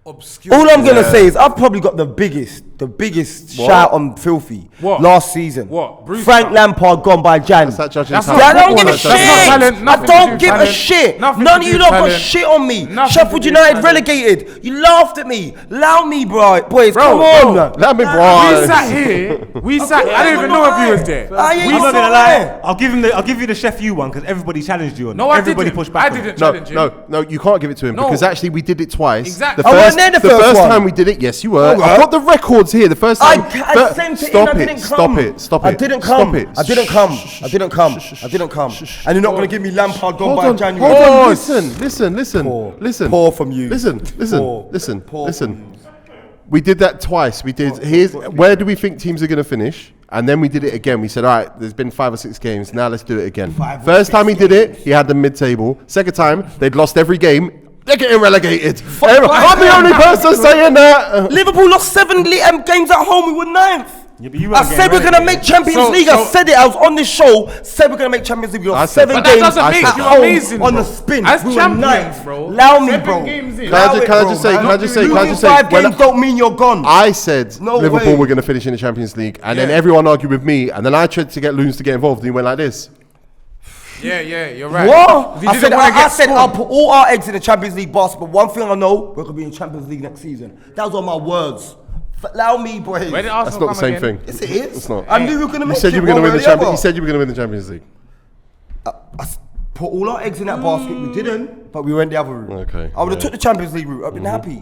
Obscure. All I'm gonna say is I've probably got the biggest shout on Filthy What? last season. What? Brewster? Frank Lampard gone by Jan. That's that judging That's talent. I don't What? give a That's shit. not talent. I Nothing to don't do give a talent. shit. Nothing None to of do you lot got talent. shit on me. Nothing Sheffield to do United talent. relegated. You laughed at me. Allow me, bro. Boys, Bro, come bro. on. Let me, We bro. sat here. I don't even know if you was there. I ain't I'm not gonna lying. lie. I'll give you the Chef U one because everybody challenged you on No, it. I Everybody didn't. pushed back. I on it. didn't No, challenge him. no, you can't give it to him No. because actually we did it twice. Exactly. The I wasn't first, there the the first first one. time we did it, yes, you were. Alright. I've got the records here. The first time. I sent it Stop in, I it. didn't Stop come. it. Stop I it. didn't Stop come. it. I didn't come. I didn't come. I didn't come. And you're not going to give me Lampard gone Hold by on, January. hold on, Pause. listen, Poor. listen. Poor from you. Listen, Poor. listen. Poor We did that twice. We did. Where do we think teams are going to finish? And then we did it again. We said, all right, there's been 5 or 6 games. Now let's do it again. 5 or First 6 time he did it, he had them mid-table. Second time, they'd lost every game. They're getting relegated. I'm the only person saying that. Liverpool lost 7 games at home. We were 9th. Yeah, but you I weren't said getting we're going to relegated. make Champions So- League. I so- said it. I was on this show. Said we're going to make Champions League. We I lost said 7 that. But that games doesn't I make said you that. amazing, on bro. the spin. As We were champions, 9th. bro. Allow me, 7 bro. games in. Can I just say? Losing 5 games don't mean you're gone. I said No Liverpool way. were going to finish in the Champions League, and then Yeah. everyone argued with me, and then I tried to get Loons to get involved, and he went like this. Yeah, you're right. What? He I didn't said, wanna I get said scored. I'll put all our eggs in the Champions League basket, but one thing I know, we're going to be in Champions League next season. That was on my words. Allow me, boys. Where did That's Arsenal not the come same again? thing. Yes, it is. It's not. I knew we were going to You make said you it were going to one win the way or Champions. other. You said you were going to win the Champions League. Put all our eggs in that basket. We didn't, but we went the other route. Okay, I would have yeah. took the Champions League route. I've been happy.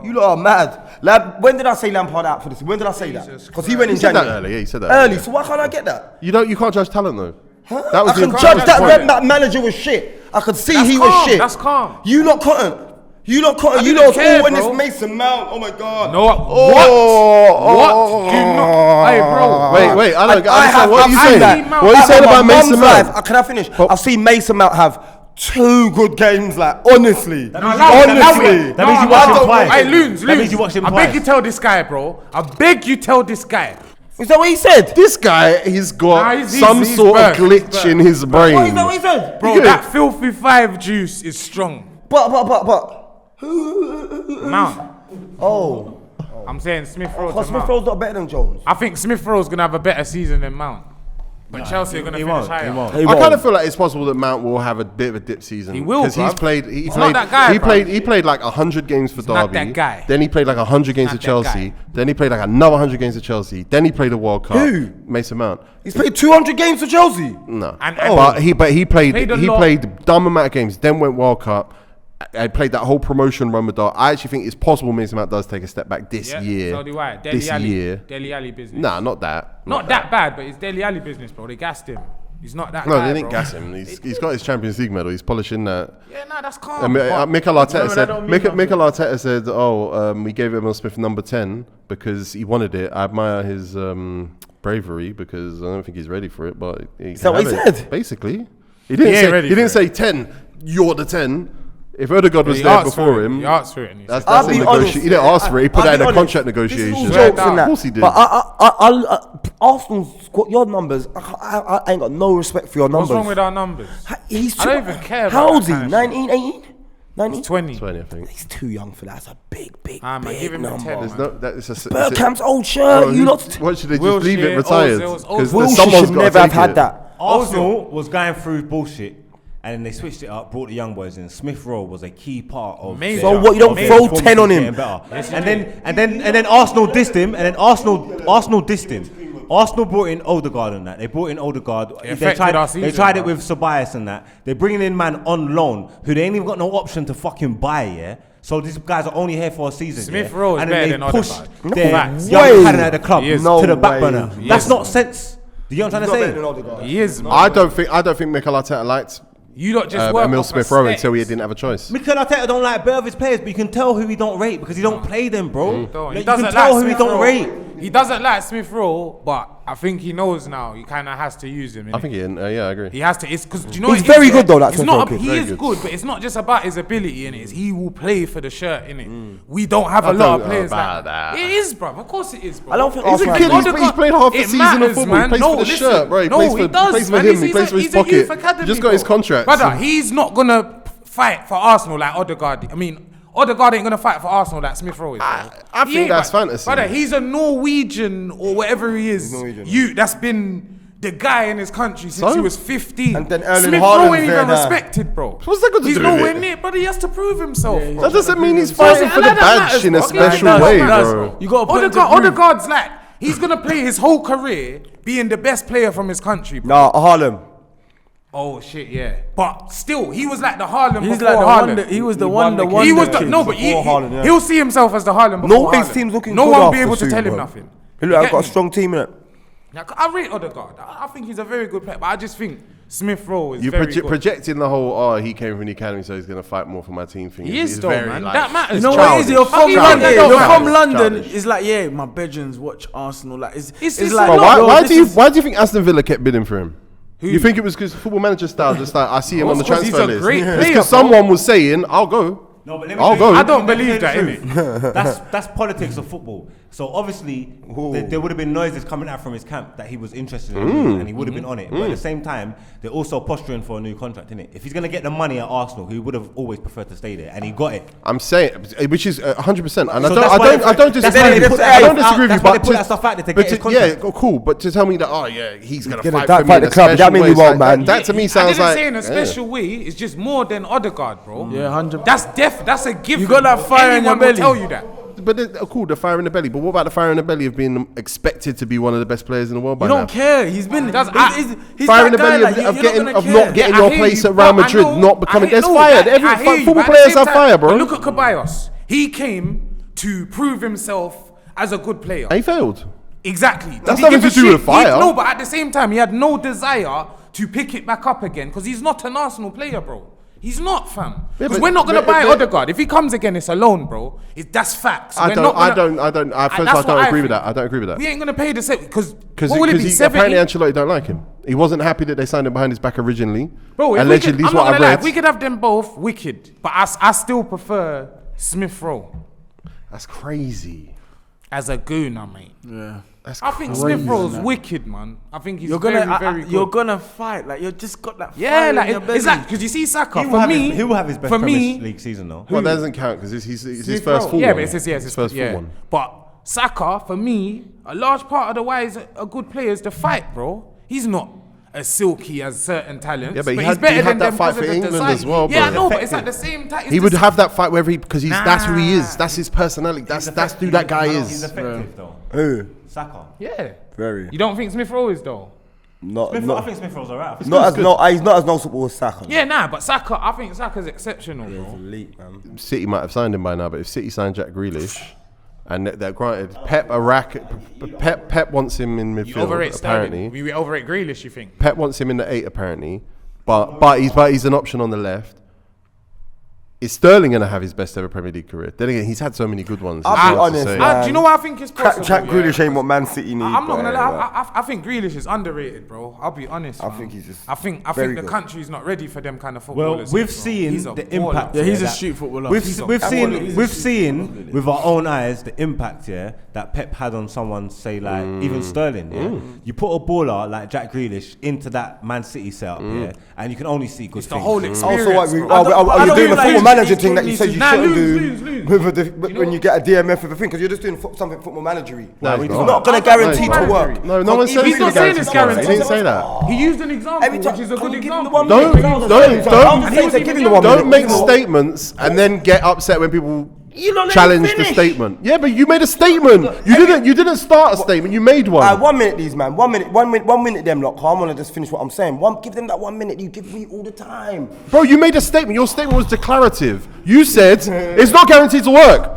You lot are mad. When did I say Lampard out for this? When did I say that? Because he went in You said that January. earlier. Yeah, you said that Early. So why can't I get that? You can't judge talent though. Huh? That was I can the- judge that was that the that manager was shit. I could see That's he calm, was shit. that's calm. You lot couldn't. You lot couldn't. I You didn't lot was care, all when bro. this Mason Mount. Oh my God. No, what? Oh, What? Do not. Hey, bro. Wait, I don't I understand. have What are you seen saying? that. What are you saying At my about Mason mum's Mount? life, can I finish? I've seen Mason Mount have 2 good games. Like honestly, means honestly. That means you watched him twice. Hey, Loons. That means you watched him I twice. beg you tell this guy, bro. I beg you tell this guy. Is that what he said? This guy, he's got Nah, some he's sort burnt, of glitch in his brain. What is that what he said? Bro, that filthy 5 juice is strong. But. Who? Mount. Oh. I'm saying Smith Rowe to Because Smith Mount. Rowe's not better than Jones. I think Smith Rowe's going to have a better season than Mount. But Chelsea are going to finish higher. I kind of feel like it's possible that Mount will have a bit of a dip season. He will, because he's bruv. played. He's not that guy, He played like 100 games for Derby. not that guy. Then he played like 100 games Not for that Chelsea. guy. Then he played like another 100 games for Chelsea. Then he played a World Cup. Who? Mason Mount. He's played 200 games for Chelsea. No, And- but he played Played a he lot. played dumb amount of games. Then went World Cup. I played that whole promotion run with Derby. I actually think it's possible Mason Mount does take a step back this Yeah, year. so do I. This year. Dele Alli business. Nah, not that. Not that bad, but it's Dele Alli business, bro. They gassed him. He's not that No, guy, they didn't bro. gas him. He's got his Champions League medal. He's polishing that. Yeah, nah, that's calm. And Mikel Arteta remember said, that don't mean Mikel Arteta said, we gave Emil Smith number 10 because he wanted it. I admire his bravery because I don't think he's ready for it. But is that what he said? Basically, he didn't He ain't ready he didn't for say 10. You're the 10. If Odegaard was there before him, He asked for it. And he that's said, I'll a be negotiation. honest, He didn't ask for it. He put I'll that in be a honest. contract This is all negotiation. jokes and Of that. course he did. But Arsenal's got your numbers. I ain't got no respect for your numbers. what's wrong with our numbers? He's I don't even care How about old is that he? kind of 19, 18? 19? 20. 20, I think. He's too young for that. That's a big Man, give him a number. 10. There's no, that is a, Bergkamp's old shirt. You lot. what should they just leave it Wilshere, retired? Ozil's, Because Wilshere someone's should got never have had that. Arsenal was going through bullshit, and then they switched it up, brought the young boys in. Smith Rowe was a key part of. Major. So what? You don't their throw performance 10 on him. getting better. And then Arsenal dissed him, and then Arsenal dissed him. Arsenal brought in Odegaard and that. They brought in Odegaard. They affected our tried season, it with Ceballos and that. They're bringing in man on loan who they ain't even got no option to fucking buy. Yeah. So these guys are only here for a season. Smith yeah? Rowe is and better then than they pushed Odegaard. their Facts. young Way. talent at the club He is. to the No back way. burner. He That's is. not sense. Do you know what I'm trying to say? He is, man. I don't think Mikel Arteta liked You don't just work Emil off Smith Rowe until he aesthetics. didn't have a choice. Mikel Arteta don't like bare of his players, but you can tell who he don't rate because he don't play them, bro. Don't. Like, He you doesn't can tell like who he Smith don't Rowe. rate. He doesn't like Smith Rowe, but I think he knows now. He kind of has to use him. I think I agree. He has to. It's because you know He's what it is, very yeah? good though, that It's Smith not. Rowe He kid. Very is good. good, but it's not just about his ability in it. He will play for the shirt in it. We don't have a lot of players like that. It is, bro. Of course it is, bro. I don't think He's a Arsenal kid. have- He's played half a It season matters, of football. man. He plays for the listen. shirt, bro. He No, plays he for does, man. him. He plays for his He's a youth pocket. academy, He just got his bro. contract. Brother, he's not gonna fight for Arsenal like Odegaard. I mean, Odegaard ain't gonna fight for Arsenal like Smith Rowe is. Bro. I He think ain't, that's bro. fantasy. Brother, he's a Norwegian or whatever he is. Norwegian. That's been the guy in his country since So? he was 15. And then Erling Smith Haaland's Rowe ain't there even now. respected, bro. What's that got to He's do with nowhere it? near, brother. He has to prove himself, bro. That doesn't mean he's So fighting for the that badge matters, in a bro. special That way, matters, bro. You got to put him to Odegaard's like, he's gonna play his whole career being the best player from his country, bro. Nah, Harlem. Oh shit, yeah. But still, he was like the Harlem He's before like the Haaland. wonder. He was the one. The one. He was the no, but before Haaland, yeah. he'll see himself as the Haaland before Norway's Haaland. team's looking No good one will be after able to soon, tell him bro. nothing. He You look, I've get got a me? strong team in it. Like, I rate Odegaard. I think he's a very good player, but I just think Smith Rowe is You're very good. projecting the whole, he came from the academy, so he's going to fight more for my team thing. He is It's though, very, man. like, That matters. You know what it is? You're from Childish. London. Childish. You're from Childish. London. Childish. It's like, yeah, my bedrooms watch Arsenal. Like, it's It's like, Bro, not- why this do you is- why do you think Aston Villa kept bidding for him? You think it was because football manager style? Just like I see him on the Of course, he's transfer a list. great It's player, because bro. someone was saying, "I'll go." No, but let me I'll tell you- go. I don't let me believe tell that, you the truth. That's politics of football. So obviously there would have been noises coming out from his camp that he was interested in a move and he would have been on it. But at the same time, they're also posturing for a new contract, innit? If he's gonna get the money at Arsenal, he would have always preferred to stay there, and he got it. I'm saying, which is 100%, and So that's why I don't they- disagree. that's why they put that I don't out- disagree with you, that's why they but put that stuff out there to get his yeah, contract. cool. But to tell me that, he's gonna Gonna fight fight for me in the a club, special that mean way, he it's won't, like- man. That to me I sounds didn't like say in a special way. It's just more than Odegaard, bro. Yeah, 100%. That's a gift. You got that fire in your Anyone will belly. tell you that. But cool, the fire in the belly. But what about the fire in the belly of being expected to be one of the best players in the world by You now? don't care. He's been. Does- He's Fire that in the guy, belly like, of you're not getting gonna of care. not getting I your hear place you, at Real but I Madrid, know- not becoming. I There's know fire. that. Every I hear you, football but at the players same have time- fire, bro. But look at Ceballos. He came to prove himself as a good player. And he failed. Exactly. That's Did he nothing give to a do shit? with fire. No, but at the same time, he had no desire to pick it back up again because he's not an Arsenal player, bro. He's not, fam. Yeah, Because but- we're not gonna but- buy but- Odegaard. If he comes again, it's a loan, bro. That's facts. I We're don't. not I gonna- don't. First of all, I That's don't what agree with think. that. I don't agree with that. We ain't gonna pay the same because Because what will it be? 70? apparently Ancelotti don't like him. He wasn't happy that they signed him behind his back originally. Bro, if allegedly, we could, is I'm what not I gonna lie, read. if we could have them both, wicked. But I still prefer Smith Rowe. That's crazy. as a gooner, mate. Yeah. I think Smith Rowe's wicked, man. I think he's You're very gonna, good. you're gonna fight. Like you just got that. Yeah, fire in like your belly. it's like because you see Saka. He For will have his best for Premier me, League season though. Well, that doesn't count because it's his Smith first Rowe. full Yeah, one. but it's his first yeah. full one. But Saka, for me, a large part of the why he's a good player is the fight, bro. He's not as silky as certain talents. Yeah, but he he's had better that than them fight because for of the England design. as well, Yeah, I bro. know, but it's at the same time. He would have that fight wherever because that's who he is. Nah. That's his personality. That's who that guy He's is. effective though. Who? Saka. Yeah. Very. You don't think Smith Rowe is though? Not, I not, think Smith Rowe's alright. he's not as noticeable as Saka. Yeah, nah, but Saka, I think Saka's exceptional, He's bro. elite, man. City might have signed him by now, but if City signed Jack Grealish, and they're granted, Pep wants him in You midfield. overrate Apparently, Sterling. We overrate Grealish, you think? Pep wants him in the 8 apparently, but he's an option on the left. Is Sterling going to have his best ever Premier League career? Then again, he's had so many good ones. I'll it's be hard to honest, say. man. Do you know what I think is possible? Jack Grealish ain't what Man City need. I'm not gonna bro. lie. I think Grealish is underrated, bro. I'll be honest. I man. think he's just I think very the good. country's not ready for them kind of Well, footballers. we've bro. seen He's a the baller. impact. Yeah, he's a that- street footballer. We've He's a- we've That's what it seen is. we've seen with our own eyes the impact, yeah, that Pep had on someone, say like even Sterling. Yeah, you put a baller like Jack Grealish into that Man City setup, yeah, and you can only see good It's the things. whole experience. Also, what, bro. are you doing the like football he's- manager he's thing that you said you Nah, shouldn't lose. do when you get a DMF with a thing? Because you're just doing something football managery. No, It's he's not going to guarantee No, to work. No, no one said He's it's not gonna saying guarantee it's to work. guaranteed. He didn't say that. He used an example, Every time, which is a can good you give him the example. one Don't- minute? don't- I'm don't- just saying, give him the one Don't minute. make statements and then get upset when people You don't let challenge me the finish. statement. Yeah, but you made a statement. You didn't start a statement. You made one. 1 minute, these man. 1 minute. Them lot. I want to just finish what I'm saying. Give them that 1 minute. You give me all the time. Bro, you made a statement. Your statement was declarative. You said it's not guaranteed to work.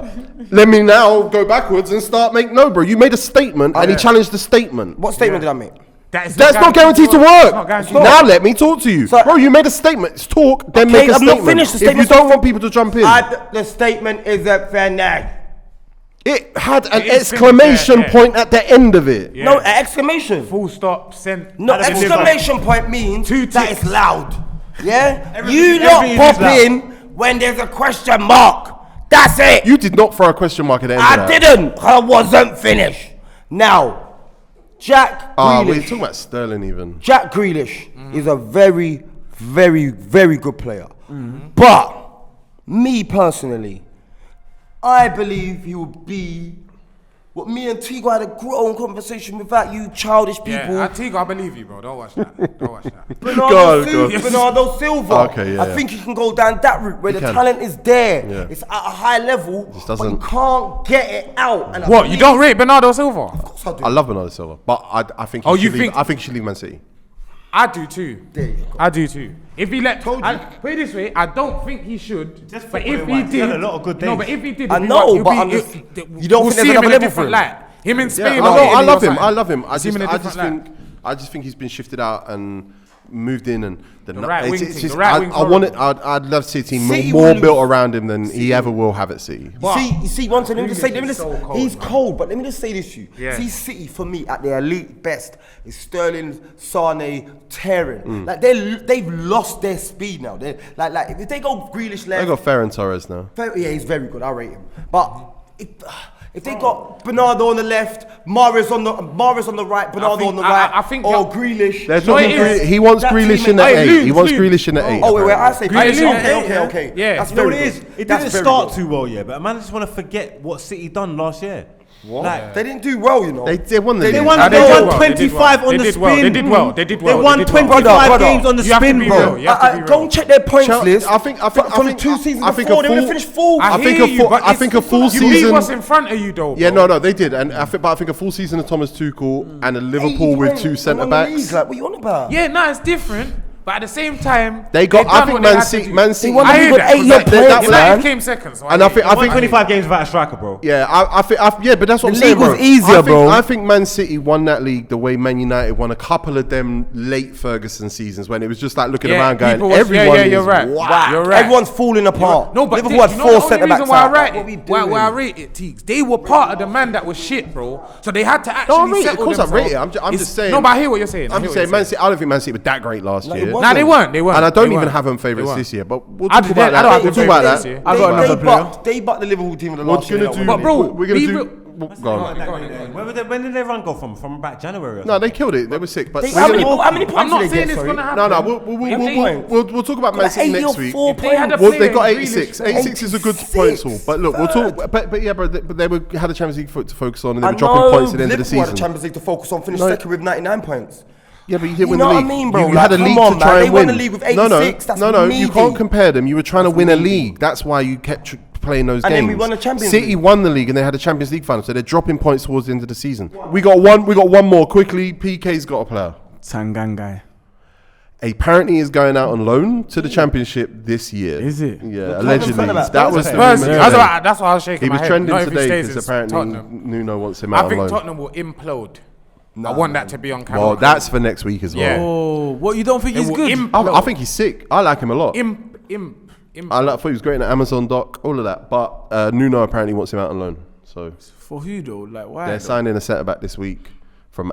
Let me now go backwards and start no, bro. You made a statement and he challenged the statement. What statement did I make? That's not guaranteed to It's work. not guaranteed. Now let me talk to you. So- Bro, you made a statement. It's talk, then Okay, make a I've not statement. finished the If you statement. don't want people to jump in. The statement is a fair. It had an It is exclamation finished, yeah. point at the end of it. Yeah. No, exclamation. Full stop. Send. No, Deliver. exclamation point means Two that ticks. it's loud. Yeah? Everything- You not everything is pop loud. in when there's a question mark. That's it. You did not throw a question mark at the end I of that. didn't. I wasn't finished. Now, Jack Ah, we're Grealish. talking about Sterling even. Jack Grealish is a very, very, very good player. But, me personally, I believe he would be what me and Tigo had a grown conversation without you childish people. Yeah, Antigua, I believe you, bro. Don't watch that. Don't watch that. Bernardo Go on. Bernardo Silva. Okay, yeah, I yeah. think he can go down that route where the can. talent is there. Yeah. It's at a high level, Just but you doesn't- can't get it out. And I What? You believe- don't rate Bernardo Silva? Of course I do. I love Bernardo Silva, but I think he Oh, should you leave, think- I think he should leave Man City. I do too. There you go. I do too. If he let, put it this way, I don't think he should. Just but if he footballing-wise, he did, had a lot of good no, days. but if he did, I it'd be know, it'd but be- I'm just- it- you don't we'll think there's see him another in a level for different him? light. Him in Spain. Yeah, or I Italy love or him. I something. love him. I See him in a just different think light. I just think he's been shifted out and moved in and The right wing it's thing, just, the right wing's I want it. horrible. I'd love to see a team City more will built lose. around him than he ever will have at City. You see, one thing, let me just say, Grealish is so cold, he's man. cold, but let me just say this to you. Yeah. See, City, for me, at their elite best, is Sterling, Sane, Terran. Mm. Like, they've lost their speed now. They're, like, if they go Grealish left, They got Ferran Torres now. yeah, he's very good, I rate him. But if they got Bernardo on the left, Margs on the right, Bernardo think- on the right, I think or you're- Grealish. They're No, talking it is. he wants That Grealish team in the ain't- 8. Hey, He wants Loons, Grealish in the 8. Oh, wait, I say Grealish Grealish. in the Okay, eight, okay. yeah. That's You know very what it is? good. It That's didn't very start good. too well yet, but man, I just want to forget what City done last year. What? Like, They didn't do well, you know. They won the They league. won, Nah, they they did won well, 25 on they the did spin. well, they did well, they did well, They won they did well. 25 Brother, games on the you have to spin, be bro. real, you have to be real. Go check their points Chelsea- list. I think from the 2 seasons I think before, a they would full- have finished full. I think a hear full- you, but I think a full you beat season- what's in front of you, though. Yeah, bro. no, they did, and I think a full season of Thomas Tuchel and a Liverpool with 2 centre backs. Like, what you on about? Yeah, no, it's different. But at the same time, They got. they've I done think what they Man had to City. do. Man City. won I the hear league that. with 8 year that players, was- United man. came second, so And I think. They won 25 games without a striker, bro. Yeah, yeah, but that's what The I'm saying, league bro. was easier, bro. I think Man City won that league the way Man United won a couple of them late Ferguson seasons when it was just like looking Yeah, around going, people was- everyone yeah, is you're right. whack. You're right. Everyone's falling apart. No, but Liverpool had you know 4 the only centre backs reason why I out. rate What we it, doing? why I rate it, Teagues, they were part of the man that was shit, bro. So they had to No, I actually rate it. settle Of course I rate it. themselves. I'm It's- just saying. No, but I hear what you're saying. I'm just saying, Man City. I don't think Man City were that great last No, it year. wasn't. Nah, they weren't. They weren't. And I don't They even weren't. have them They favourites weren't. this year, but we'll I talk did- about I that. don't have We'll them talk about favourites that. this year. I got another player. They bucked the Liverpool team in the What last you year. gonna do? But bro, we're gonna be do. real- Go on. When did their run go from? From about January or No, something? they killed it. They were sick. But How many points I'm not did they saying get, it's sorry? gonna happen. No. We'll talk about Man City next week. They had a Well, player they got in 86. Grealish. 86 is a good point haul. But look, we'll talk. But they had a Champions League to focus on, and they I were dropping know points at the end of the Liverpool had season. a Champions League to focus on, finished No. second with 99 points. Yeah, but you didn't win You the know league. what I mean, bro? You Like, had a come league on, to man. try They and won win. the league with No, 86. That's you meaty. can't compare them. You were trying to win a league. That's why you kept playing those And games. then we won the Champions City League. won the league and they had a Champions League final, so they're dropping points towards the end of the season. We got one more quickly. PK's got a player. Tangangai. Apparently, he's going out on loan to the Championship this year. Is it? Yeah, allegedly. about That was the Spurs, rumor that's today. what I was shaking He my was head. trending Not if he today stays because in apparently Tottenham. Nuno wants him out I on think loan. Tottenham will implode. I want that to be on camera. Well, that's for next week as well. Yeah. Oh, what, you don't think he's will good? I think he's sick. I like him a lot. I thought he was great in the Amazon doc, all of that. But Nuno apparently wants him out on loan. So For who though? Like, why? they're though? signing a centre back this week from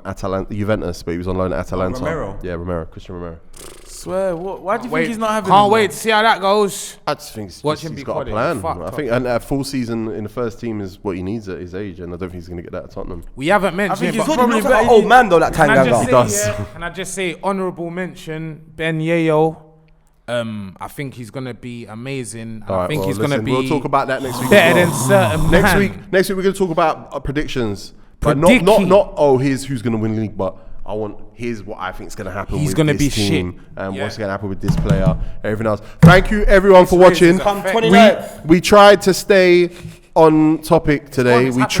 Juventus, but he was on loan at Atalanta. Romero? Yeah, Christian Romero. Swear, why do you think he's not having? Can't him, wait man? to see how that goes. I just think Watch him he's be got a quality. plan. Fucked I up. think a full season in the first team is what he needs at his age, and I don't think he's going to get that at Tottenham. We haven't mentioned think it, he's but probably Looks like an old man though, that Can I just Tanganga. say, does. Can I just say honourable mention Ben Yayo? I think he's gonna be amazing. All right, I think well, he's gonna listen, be we'll talk about that next week. better as than well. certain Next man. week we're going to talk about predictions, but Predicky. not here's who's going to win the league, but here's what I think is going to happen. He's with gonna this be team shit. and Yeah. what's going to happen with this player, everything else. Thank you everyone for watching. Come 29th. We tried to stay on topic today. It's We happening.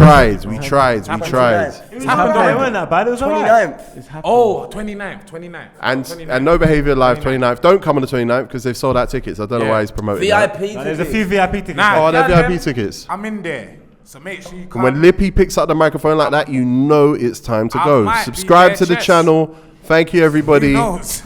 tried. It's happening. It wasn't that bad. It was alright. 29th. Oh, 29th. And No Behaviour Live 29th. Don't come on the 29th because they've sold out tickets. I don't know Yeah. why he's promoting that. VIP. There's a few VIP tickets. Nah, Oh, they're yeah, VIP tickets. I'm in there, so make sure you And come. when Lippy picks up the microphone like that, you know it's time to I go. might be Subscribe there, to the Chess. channel. Thank you, everybody. Who knows?